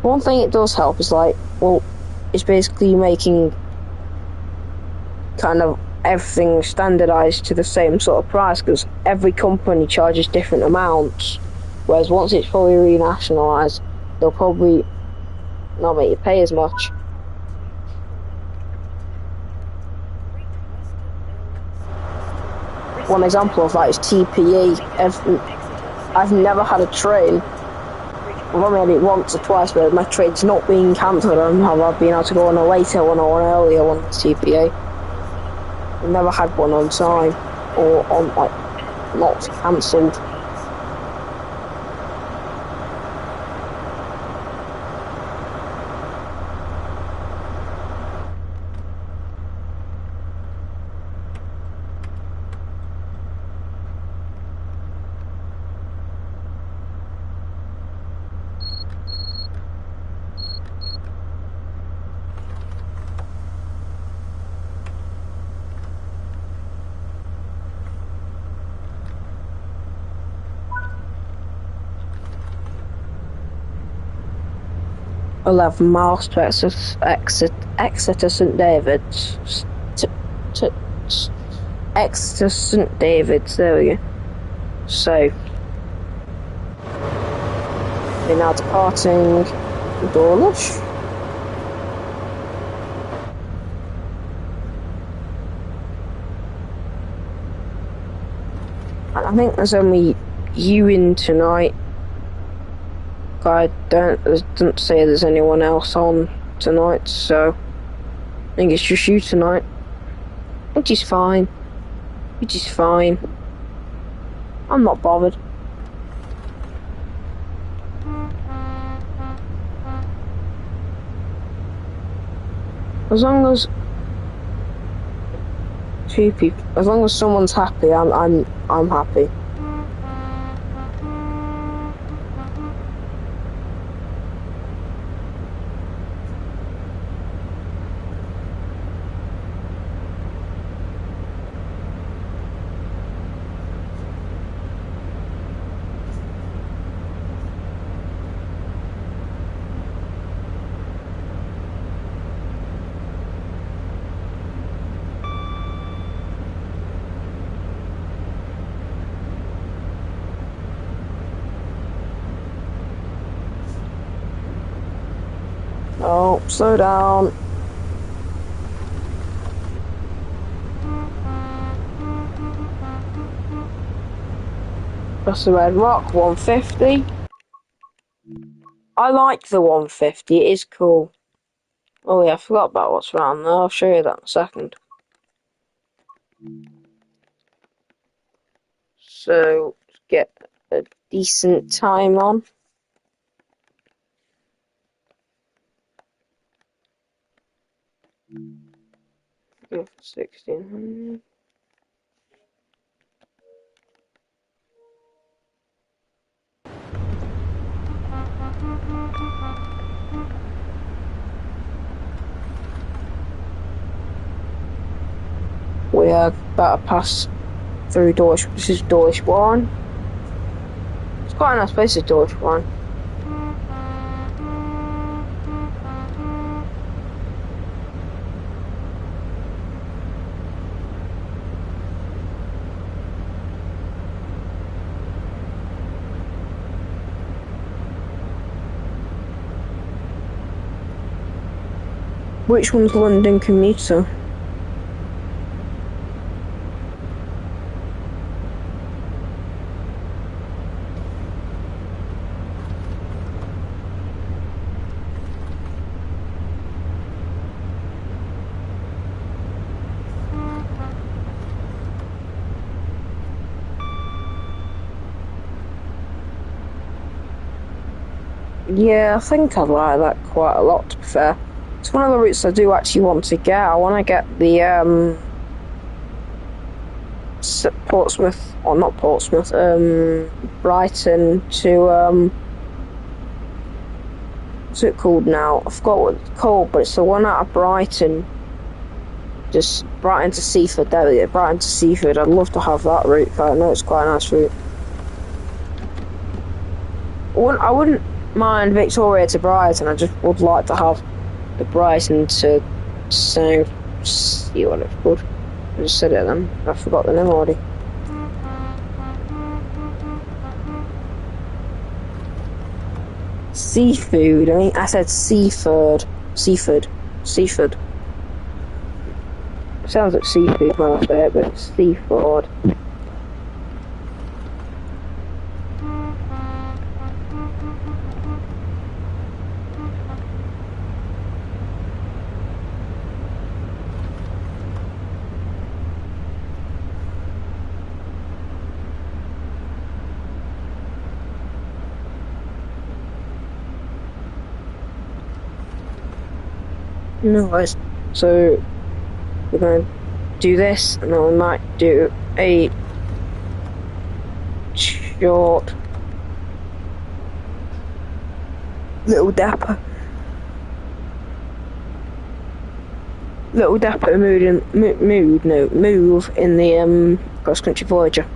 One thing it does help is like, well, it's basically making kind of everything standardized to the same sort of price, because every company charges different amounts, whereas once it's fully renationalized, they'll probably not make you pay as much. One example of that is TPE. I've never had a train, I've only had it once or twice, but my train's not being cancelled, and I've been able to go on a later one or an earlier one with TPA. I've never had one on time, or on, like, not cancelled. "11 miles to Exeter St David's. Exeter St David's, there we go. So, we're now departing Dawlish. And I think there's only you in tonight. I don't say there's anyone else on tonight, so I think it's just you tonight, which is fine. I'm not bothered. As long as as long as someone's happy, I'm happy. Oh, slow down. That's the Red Rock 150. I like the 150, it is cool. Oh yeah, I forgot about what's around there. I'll show you that in a second. So, get a decent time on. Go for 1600. We are about to pass through Dawlish. This is Dawlish 1. It's quite a nice place, this Dawlish 1. Which one's London Commuter? Yeah, I think I'd like that quite a lot, to be fair. It's one of the routes I do actually want to get. I want to get the Portsmouth, or not Portsmouth, Brighton to what's it called now? I forgot what it's called, but it's the one out of Brighton. Just Brighton to Seaford, there we go, Brighton to Seaford. I'd love to have that route, I know it's quite a nice route. I wouldn't mind Victoria to Brighton. I just would like to have the Brighton to South. See what it's called. I just said it then. I forgot the name already. Seafood. I mean, I said seafood. Seafood. Seafood. It sounds like seafood when I say it, but it's seafood. Nice. So we're going to do this, and then we might do a short little dapper move in the cross country Voyager.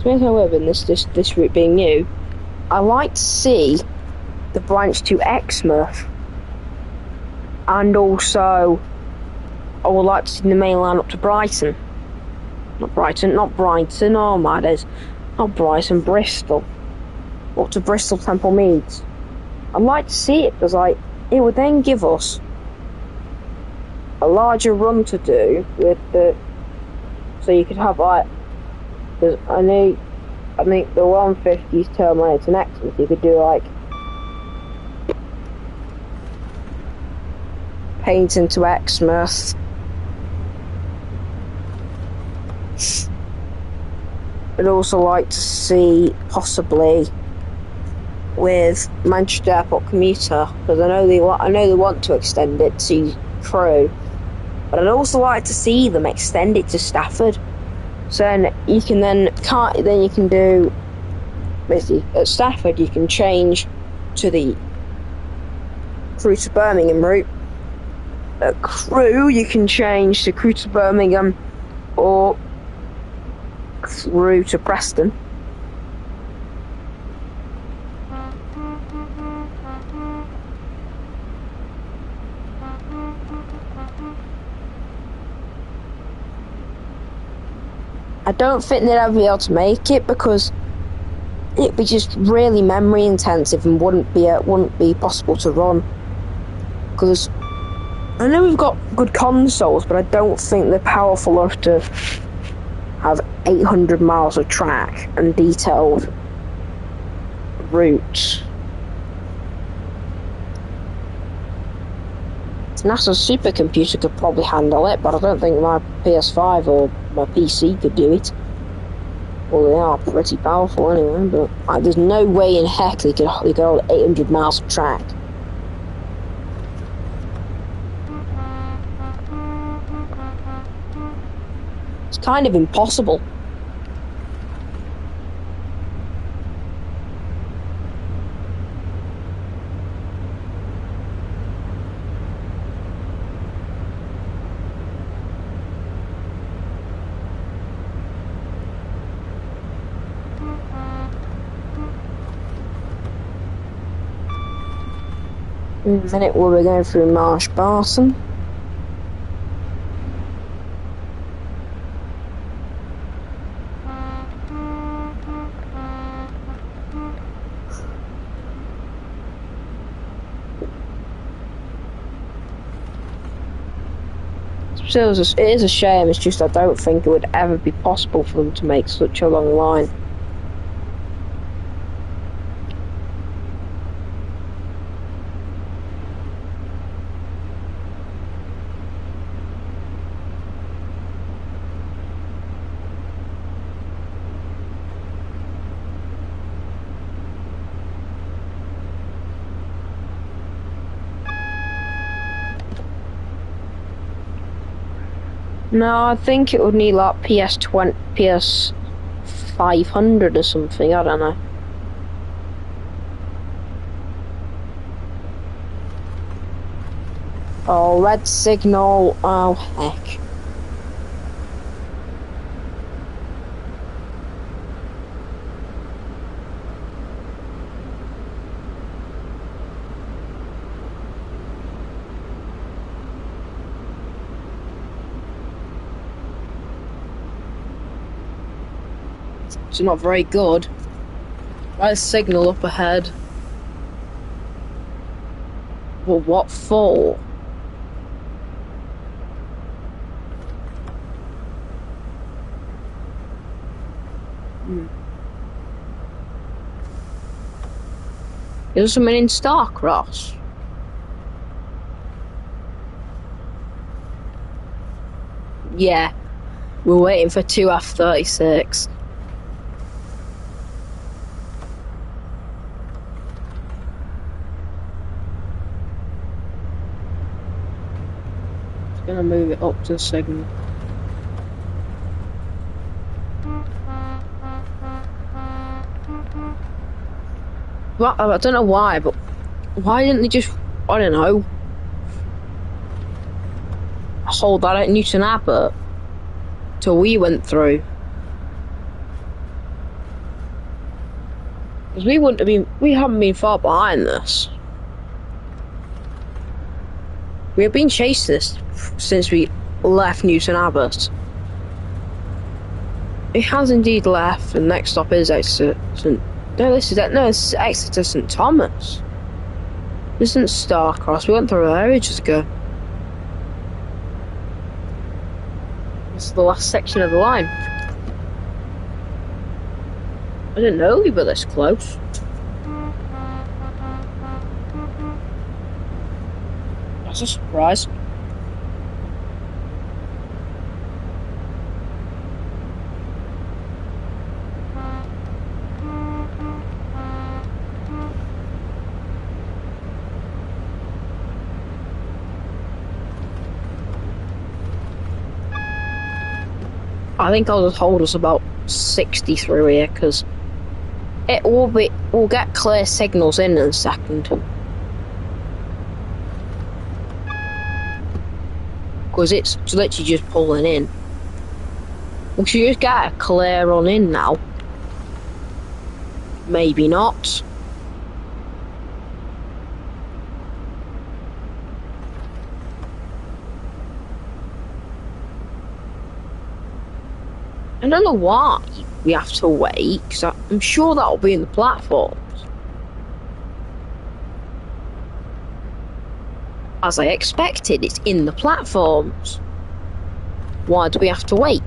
However, in this route being new, I like to see the branch to Exmouth, and also I would like to see the main line up to Brighton. Not Brighton, oh my days. Not Brighton, Bristol. Up to Bristol Temple Meads. I'd like to see it, because it would then give us a larger run to do with the, so you could have because I think the 150s terminates in Exmouth. You could do Paynton to Exmouth. I'd also like to see possibly with Manchester Airport commuter, because I know they want to extend it to Crewe, but I'd also like to see them extend it to Stafford. So then you can do basically at Stafford you can change to the Crewe to Birmingham route. At Crewe you can change to Crewe to Birmingham or Crewe to Preston. I don't think they'd ever be able to make it because it'd be just really memory intensive and wouldn't be possible to run. Because I know we've got good consoles, but I don't think they're powerful enough to have 800 miles of track and detailed routes. NASA's supercomputer could probably handle it, but I don't think my PS5 or my PC could do it. Well, they are pretty powerful anyway, but there's no way in heck they could hold 800 miles of track. It's kind of impossible. In a minute we'll be going through Marsh Barton. So it is a shame, it's just I don't think it would ever be possible for them to make such a long line. No, I think it would need like PS 500 or something, I don't know. Oh, red signal. Oh, heck. It's not very good. Red signal up ahead. Well, what for? Is there someone in Starcross? Yeah. We're waiting for 2 F-36. Just gonna move it up to the signal. Well, I don't know why, but why didn't they just, I don't know, hold that at Newton Abbot till we went through? Because we haven't been far behind this. We have been chasing this since we left Newton Abbot. It has indeed left, and next stop is Exeter St. No, this is Exeter St. Thomas. This isn't Starcross. We went through there ages ago. This is the last section of the line. I didn't know we were this close. That's a surprise. I think I'll just hold us about 60 through here, because we'll get clear signals in a second. Because it's literally just pulling in. We should just get a clear run in now. Maybe not. I don't know why we have to wait, because I'm sure that'll be in the platforms. As I expected, it's in the platforms. Why do we have to wait?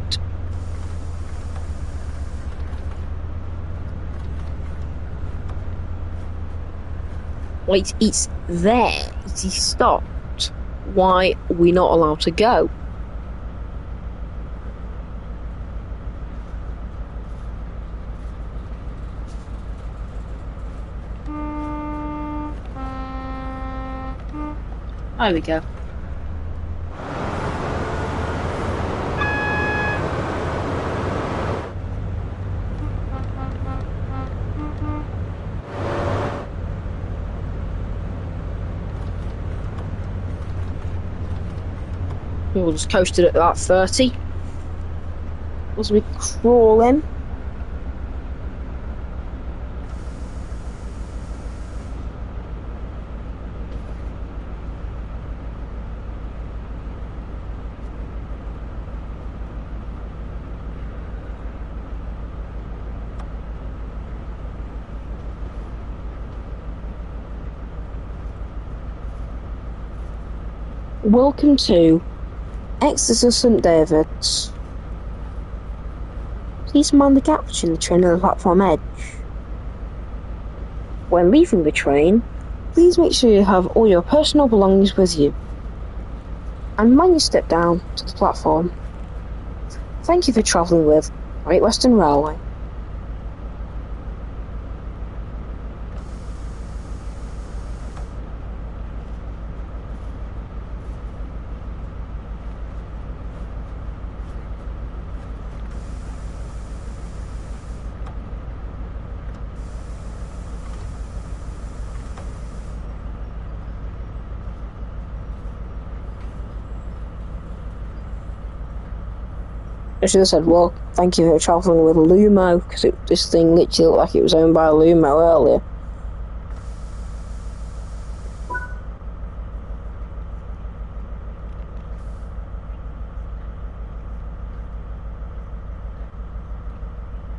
Wait, it's there. It is stopped. Why are we not allowed to go? There we go. We'll just coast it at about 30. As we crawl in. Welcome to Exeter St. David's. Please mind the gap between the train and the platform edge. When leaving the train, please make sure you have all your personal belongings with you. And when you step down to the platform, thank you for travelling with Great Western Railway. I should have said, well, thank you for travelling with Lumo, because this thing literally looked like it was owned by Lumo earlier.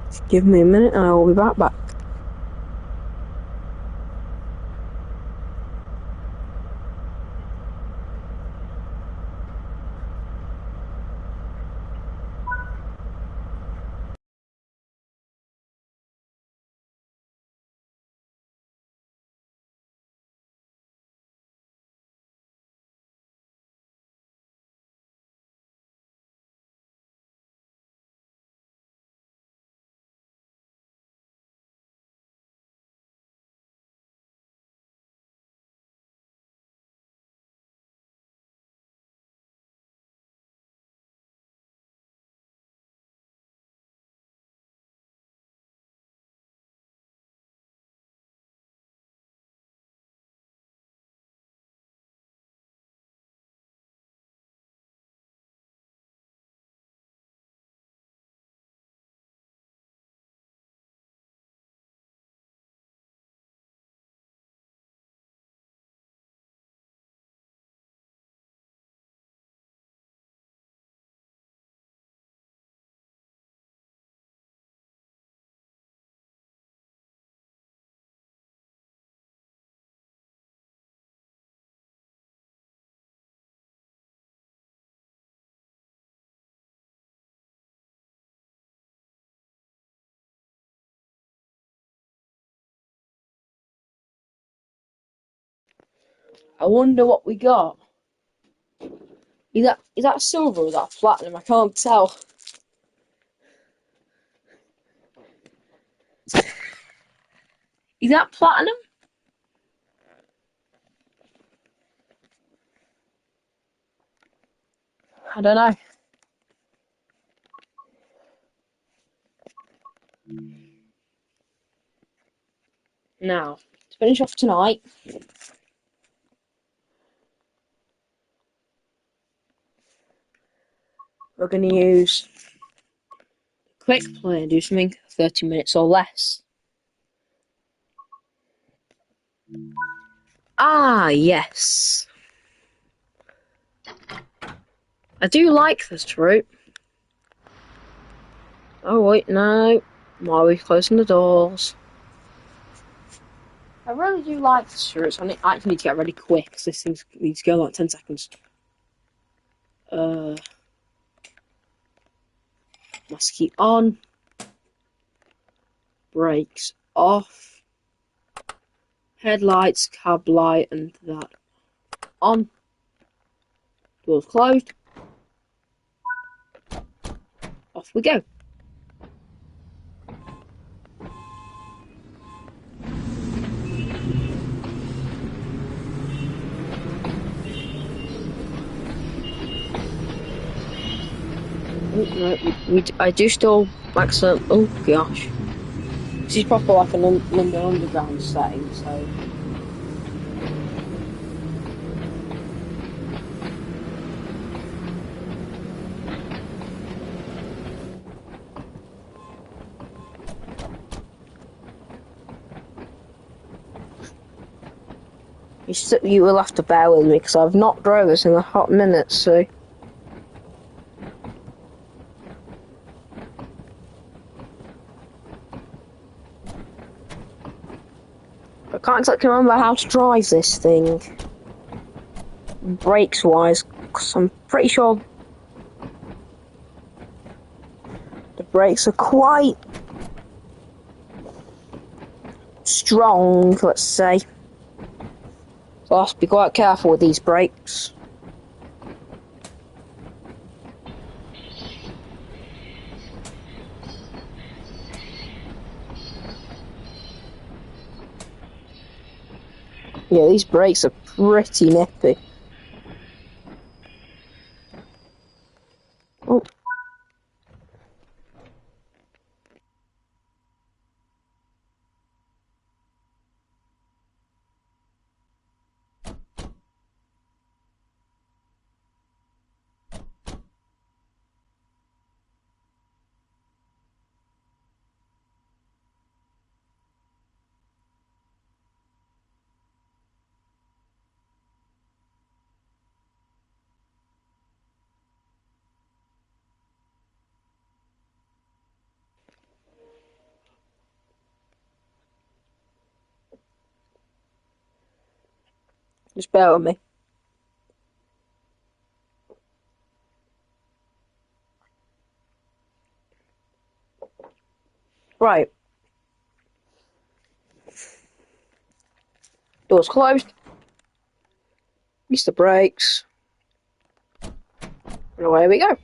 Just give me a minute and I will be back. I wonder what we got. Is that silver or is that platinum? I can't tell. Is that platinum? I don't know. Now, to finish off tonight, we're going to use quick play and do something 30 minutes or less. Ah, yes. I do like this route. Oh, wait, no. Why are we closing the doors? I really do like this route, so I actually need to get ready quick, because this thing needs to go like 10 seconds. Must keep on. Brakes off. Headlights, cab light, and that on. Doors closed. Off we go. Oh, no, I do still max up. Oh gosh. This is proper like a London Underground setting, so. You will have to bear with me because I've not drove this in a hot minute, so. I can't exactly remember how to drive this thing. Brakes wise, because I'm pretty sure the brakes are quite strong, let's say. So I have to be quite careful with these brakes. Yeah, these brakes are pretty nippy. Oh. Just bear with me. Right. Doors closed. Use the brakes. And away we go.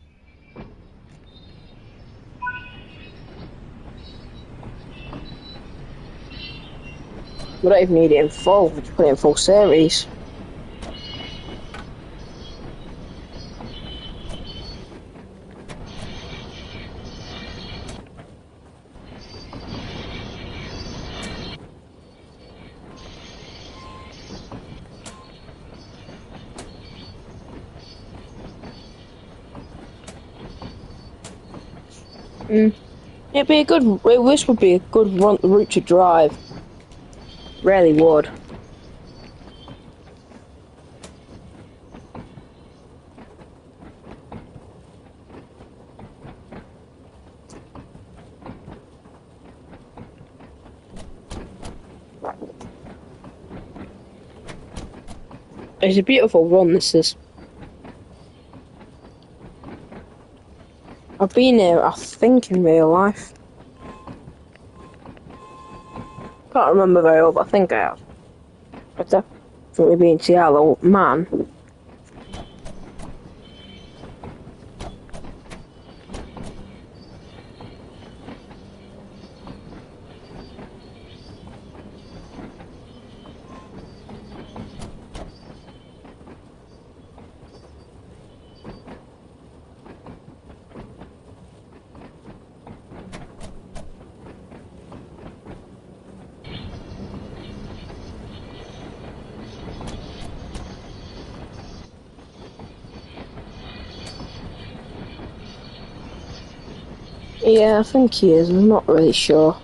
We don't even need it in full, we just put it in full series. It'd be a good. This would be a good route to drive. Rarely would. It's a beautiful run. This is. I've been here, I think, in real life. Can't remember very well, but I think I have. I've definitely been to Seattle, man. Yeah, I think he is. I'm not really sure.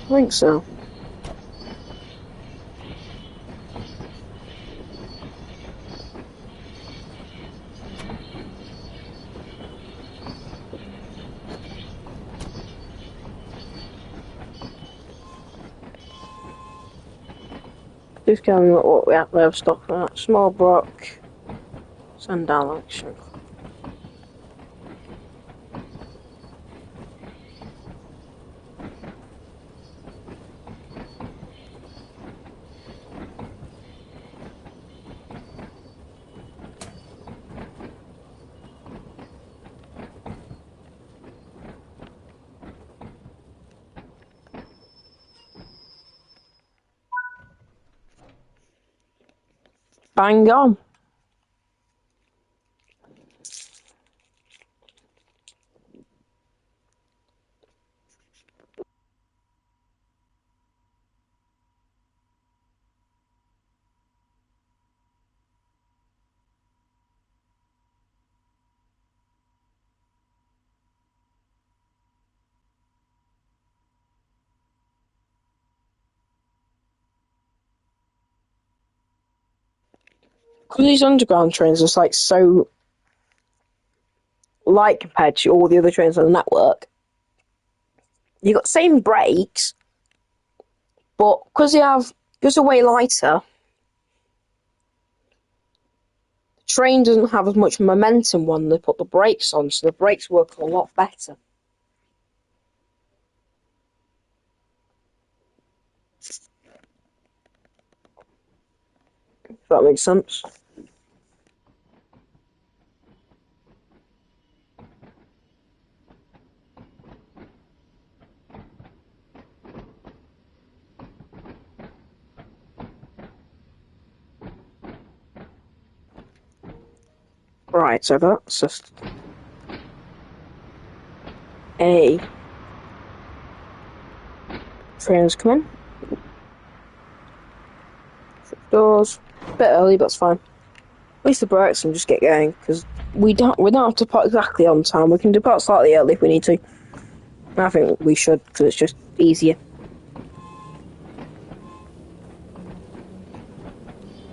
I think so. Just going with what we have stock for that. Small Brook, Sundown Action. Bang on. Because these underground trains are like so light compared to all the other trains on the network. You got the same brakes, but because they're way lighter, the train doesn't have as much momentum when they put the brakes on, so the brakes work a lot better. If that makes sense. Right, so that's just a train's coming. Doors. A bit early, but it's fine. At least the brakes and just get going, because we don't have to depart exactly on time. We can depart slightly early if we need to. I think we should, because it's just easier.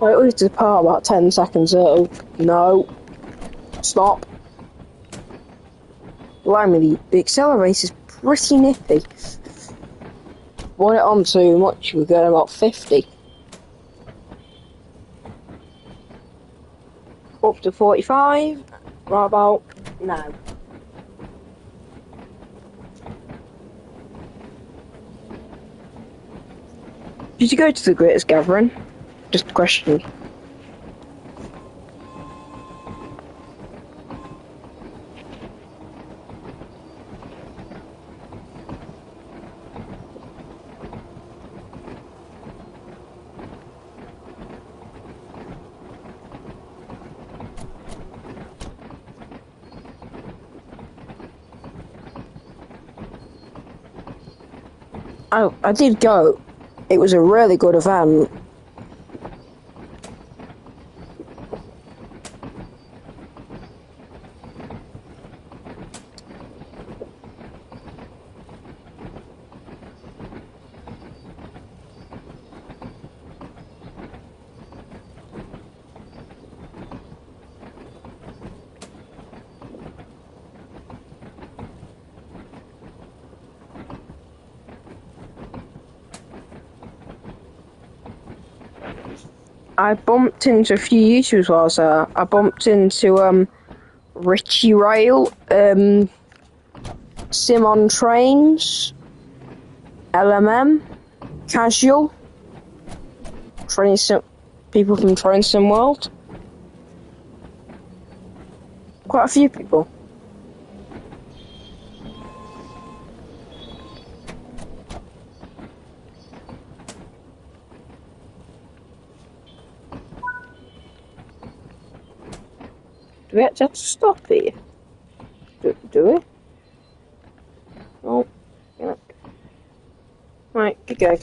Right, we have to depart about 10 seconds early. No. Stop. Blimey, the accelerator's pretty nippy. Want it on too much, we're going about 50. up to 45. Right about now. Did you go to the Greatest Gathering? Just a question. I did go. It was a really good event. I bumped into a few YouTubers while I was there. I bumped into Richie Rail, Simon Trains, LMM, Casual, people from Train Sim World. Quite a few people. Do we actually have to stop here? Do we? Oh, yeah. Right, good go.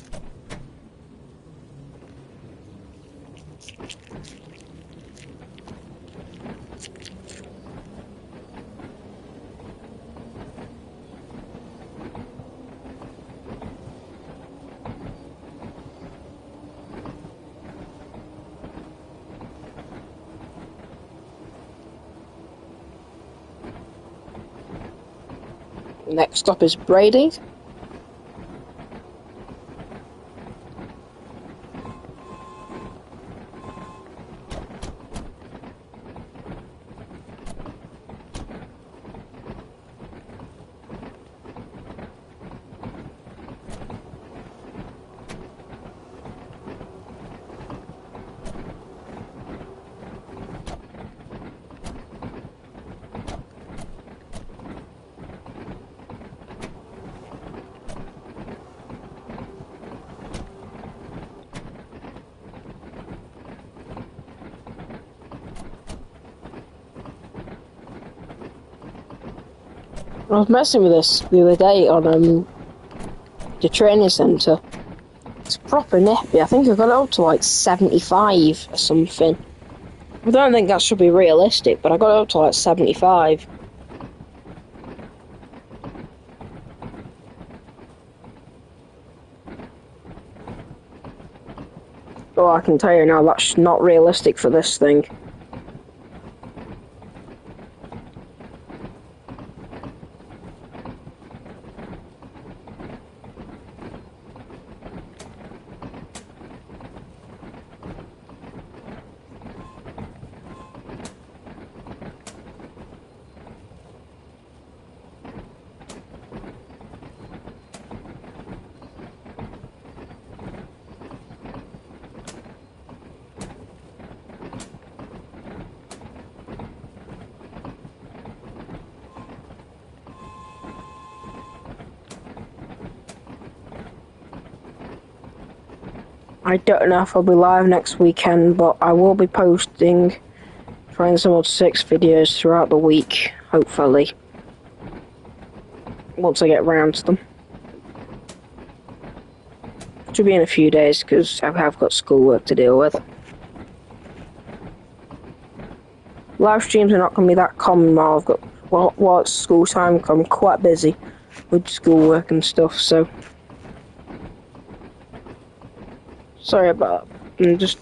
Next stop is Brady. I was messing with this the other day on the training centre. It's proper nippy. I think I got it up to like 75 or something. I don't think that should be realistic, but I got it up to like 75. Oh, I can tell you now, that's not realistic for this thing. I don't know if I'll be live next weekend, but I will be posting Train Sim World 6 videos throughout the week, hopefully. Once I get round to them. Should be in a few days, because I have got schoolwork to deal with. Live streams are not going to be that common while I've got while it's school time. I'm quite busy with schoolwork and stuff, so sorry about that. I'm just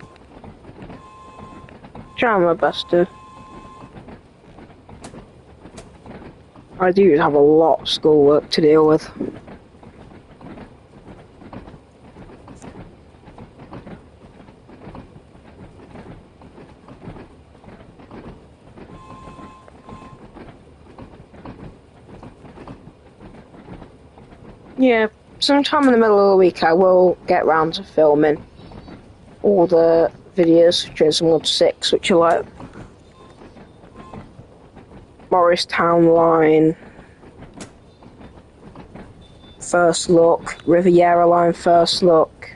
trying my best to. I do have a lot of schoolwork to deal with. Yeah, sometime in the middle of the week I will get round to filming all the videos for Jason World 6, which are like Morristown Line, First Look, Riviera Line First Look,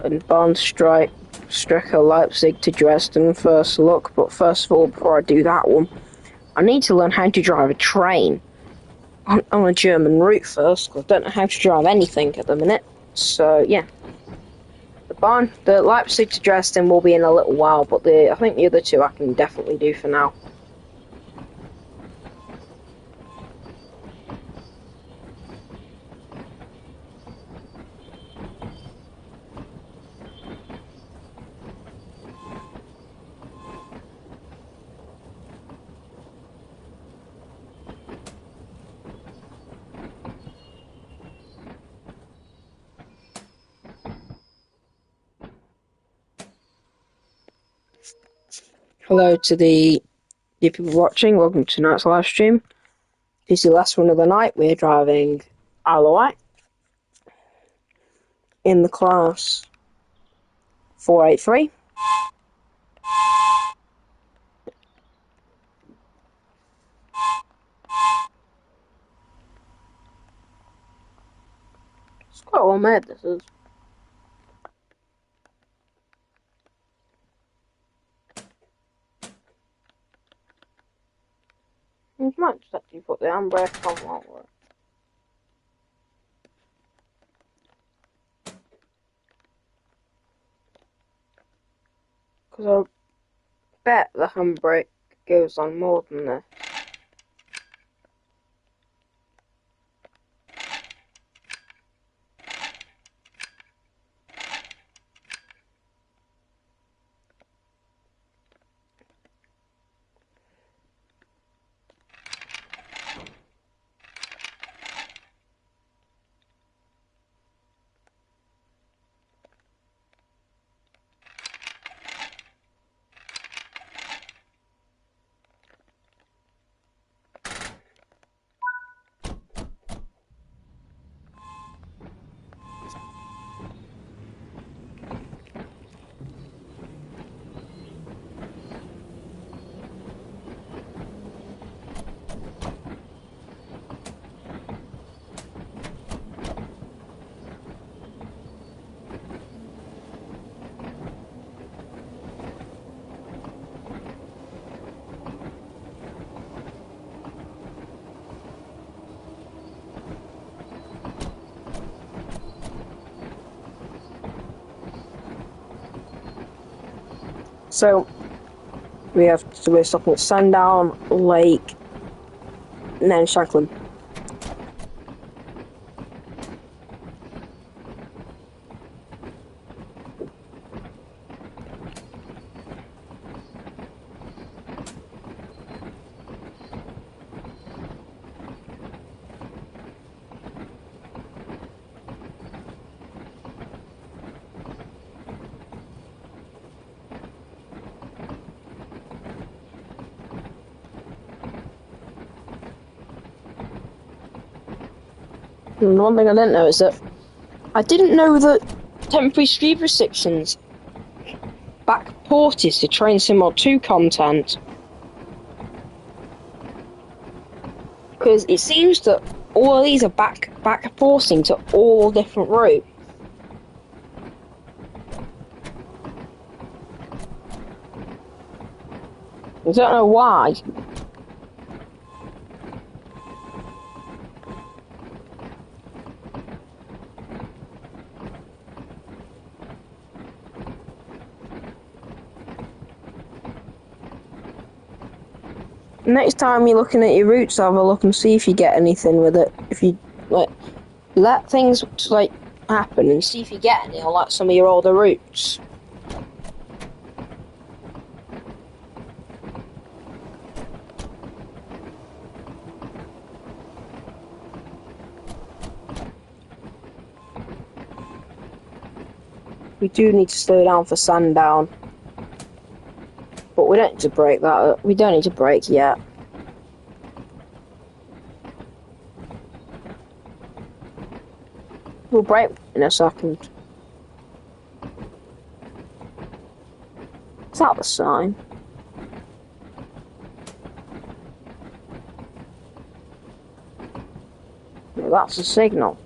and Bahnstreik, Strecke Leipzig to Dresden First Look. But first of all, before I do that one, I need to learn how to drive a train on a German route first, because I don't know how to drive anything at the minute. So yeah, the Leipzig to Dresden will be in a little while, but I think the other two I can definitely do for now. Hello to the people watching, welcome to tonight's live stream. This is the last one of the night. We're driving Isle of Wight in the class 483. It's quite well made, this is. I might just actually put the handbrake on, won't we? Because I bet the handbrake goes on more than this. So, we're stopping at Sandown, Lake, and then Shanklin. And one thing I didn't know is that I didn't know that temporary speed restrictions backported to Train Sim Mod 2 content. Because it seems that all of these are backporting to all different routes. I don't know why. Next time you're looking at your routes, have a look and see if you get anything with it. If you let things happen and see if you get any on some of your older routes. We do need to slow down for Sandown. But we don't need to break that. We don't need to break yet. We'll break in a second. Is that the sign? No, that's the signal.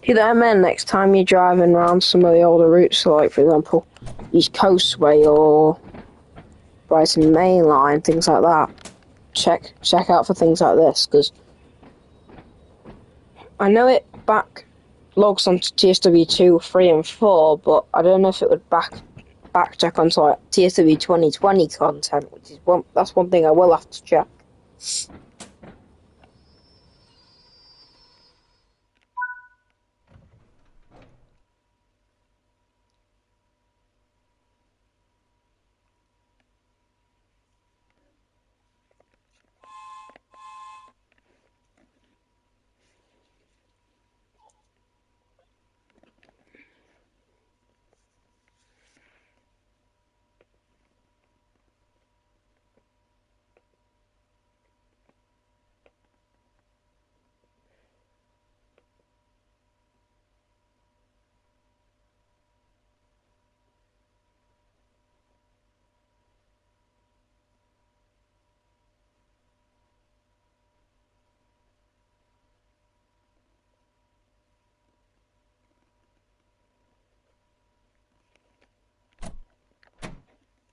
Keep that in mind next time you're driving around some of the older routes, so like for example, East Coastway or Brighton Main Line, things like that. Check out for things like this, because I know it logs onto TSW2, 3 and 4, but I don't know if it would backcheck onto like TSW 2020 content, which is that's one thing I will have to check.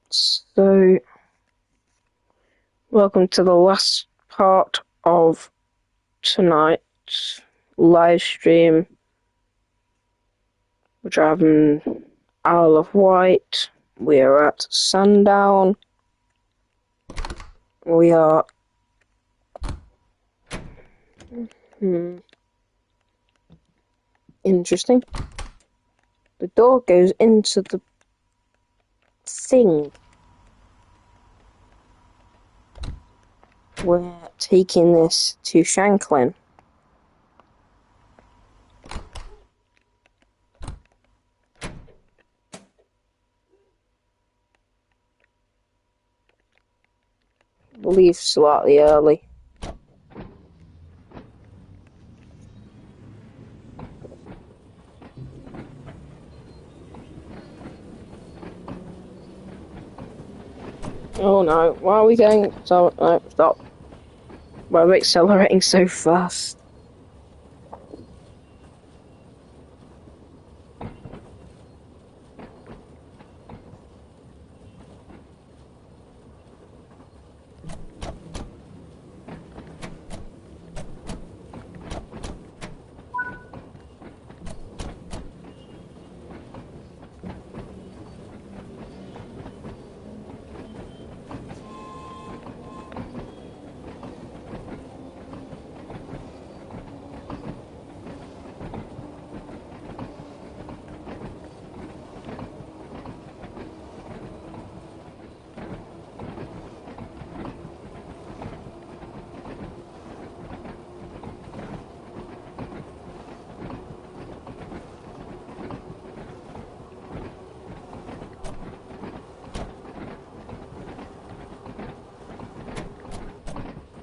So, welcome to the last part of tonight's live stream. We're driving Isle of Wight. We are at Sundown. We are interesting. The door goes into the thing. We're taking this to Shanklin. Leave slightly early. Oh no, why are we going so no, stop. Why are we accelerating so fast?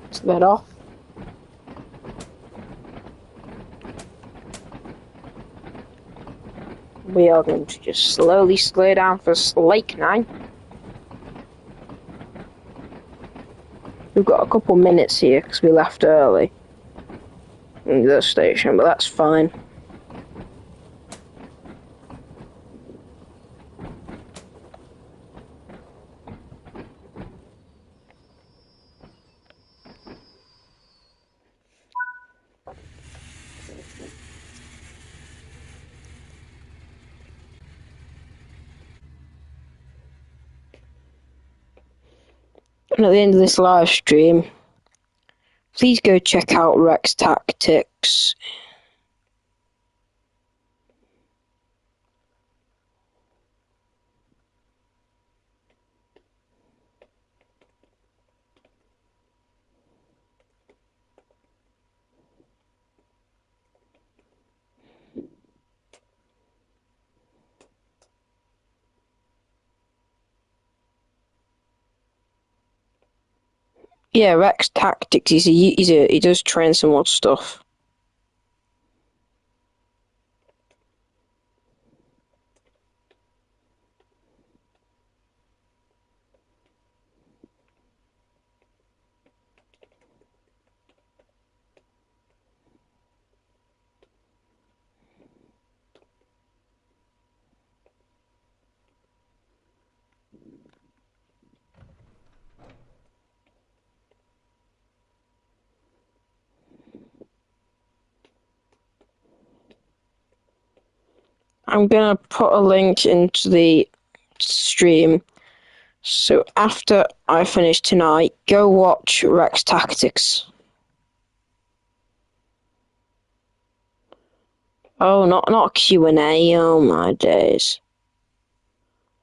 Let's let off. We are going to just slowly slow down for Lake 9. We've got a couple minutes here because we left early in the station, but that's fine. And at the end of this live stream, please go check out Rex Tactics. Yeah, Rex Tactics. He does train some odd stuff. I'm gonna put a link into the stream. So after I finish tonight, go watch Rex Tactics. Oh, not Q&A. Oh my days.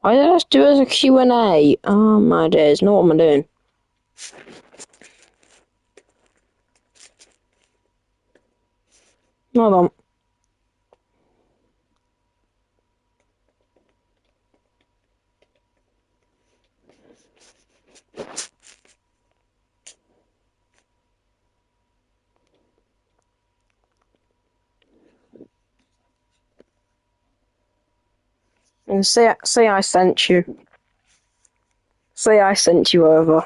Why did I do it as a Q&A? Oh my days. Know what am I doing? Hold on. And say I sent you. Say I sent you over.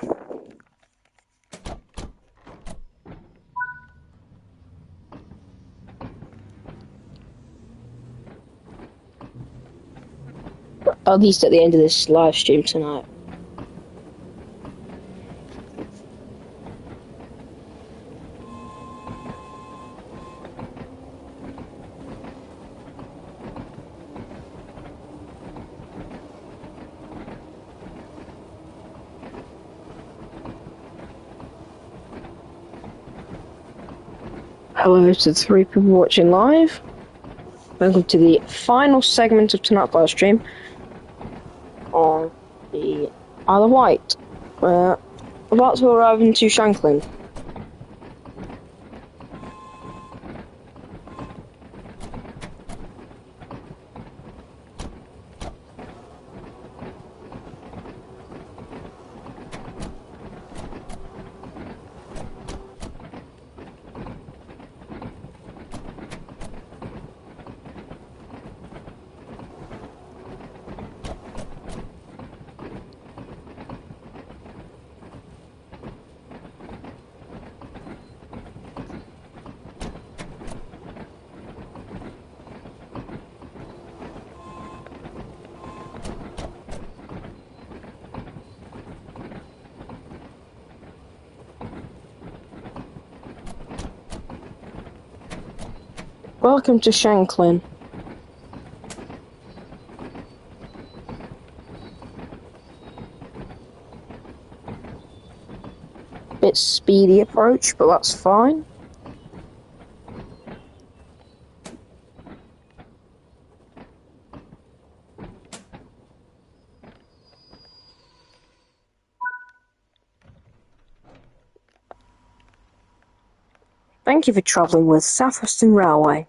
At least at the end of this live stream tonight. Hello to the 3 people watching live. Welcome to the final segment of tonight's live stream on the Isle of Wight. We're about to arrive into Shanklin. Welcome to Shanklin. Bit speedy approach, but that's fine. Thank you for travelling with South Western Railway.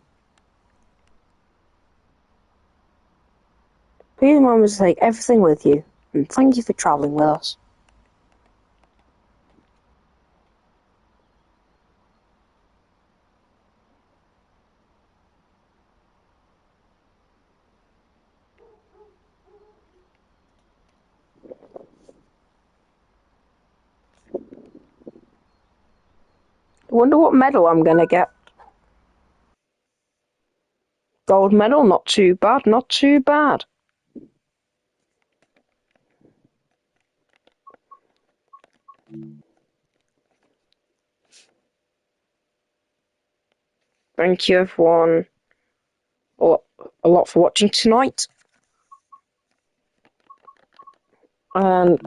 Please remember to take everything with you, and thank you for travelling with us. I wonder what medal I'm gonna get. Gold medal, not too bad, not too bad. Thank you everyone a lot for watching tonight. And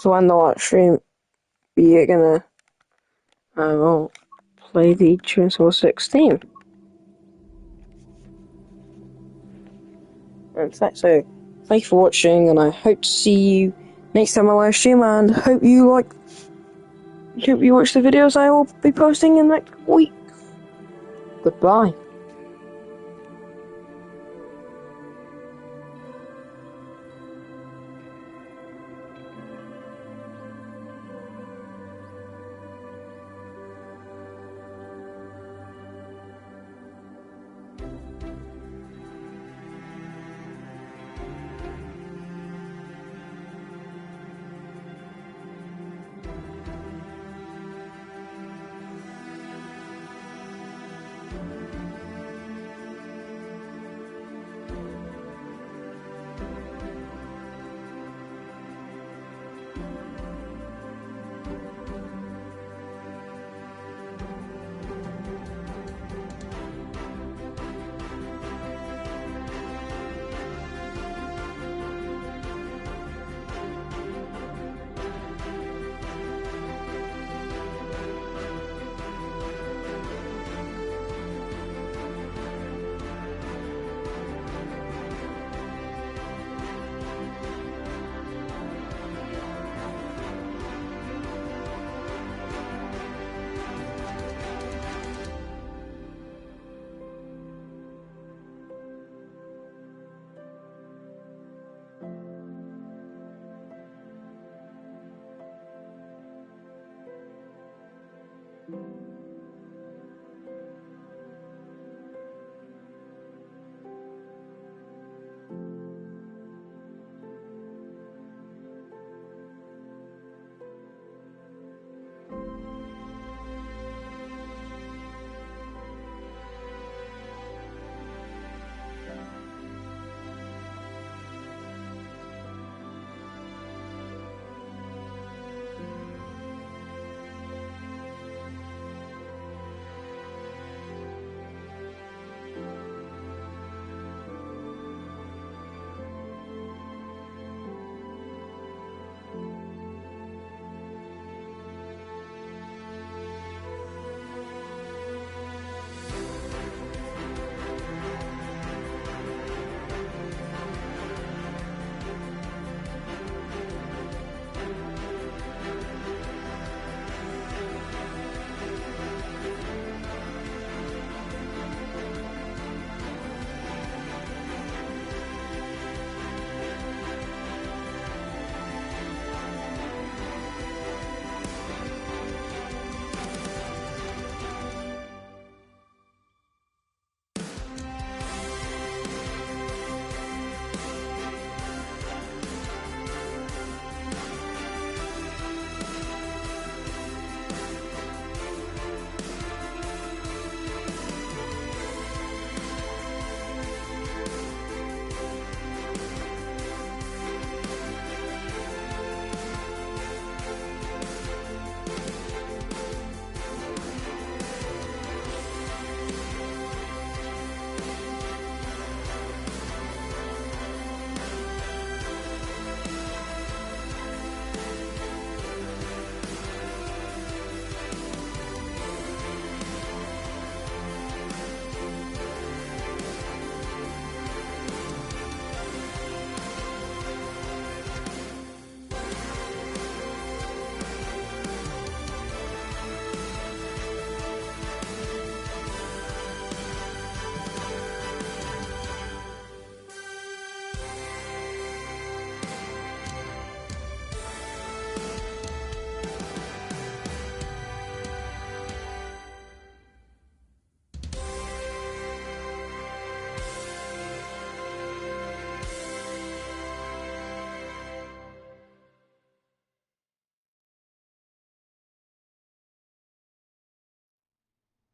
to end the live stream, we're gonna I will play the Chainsaw 16. And so, thank you for watching, and I hope to see you next time I live stream, and hope you watch the videos I will be posting in next week. Goodbye.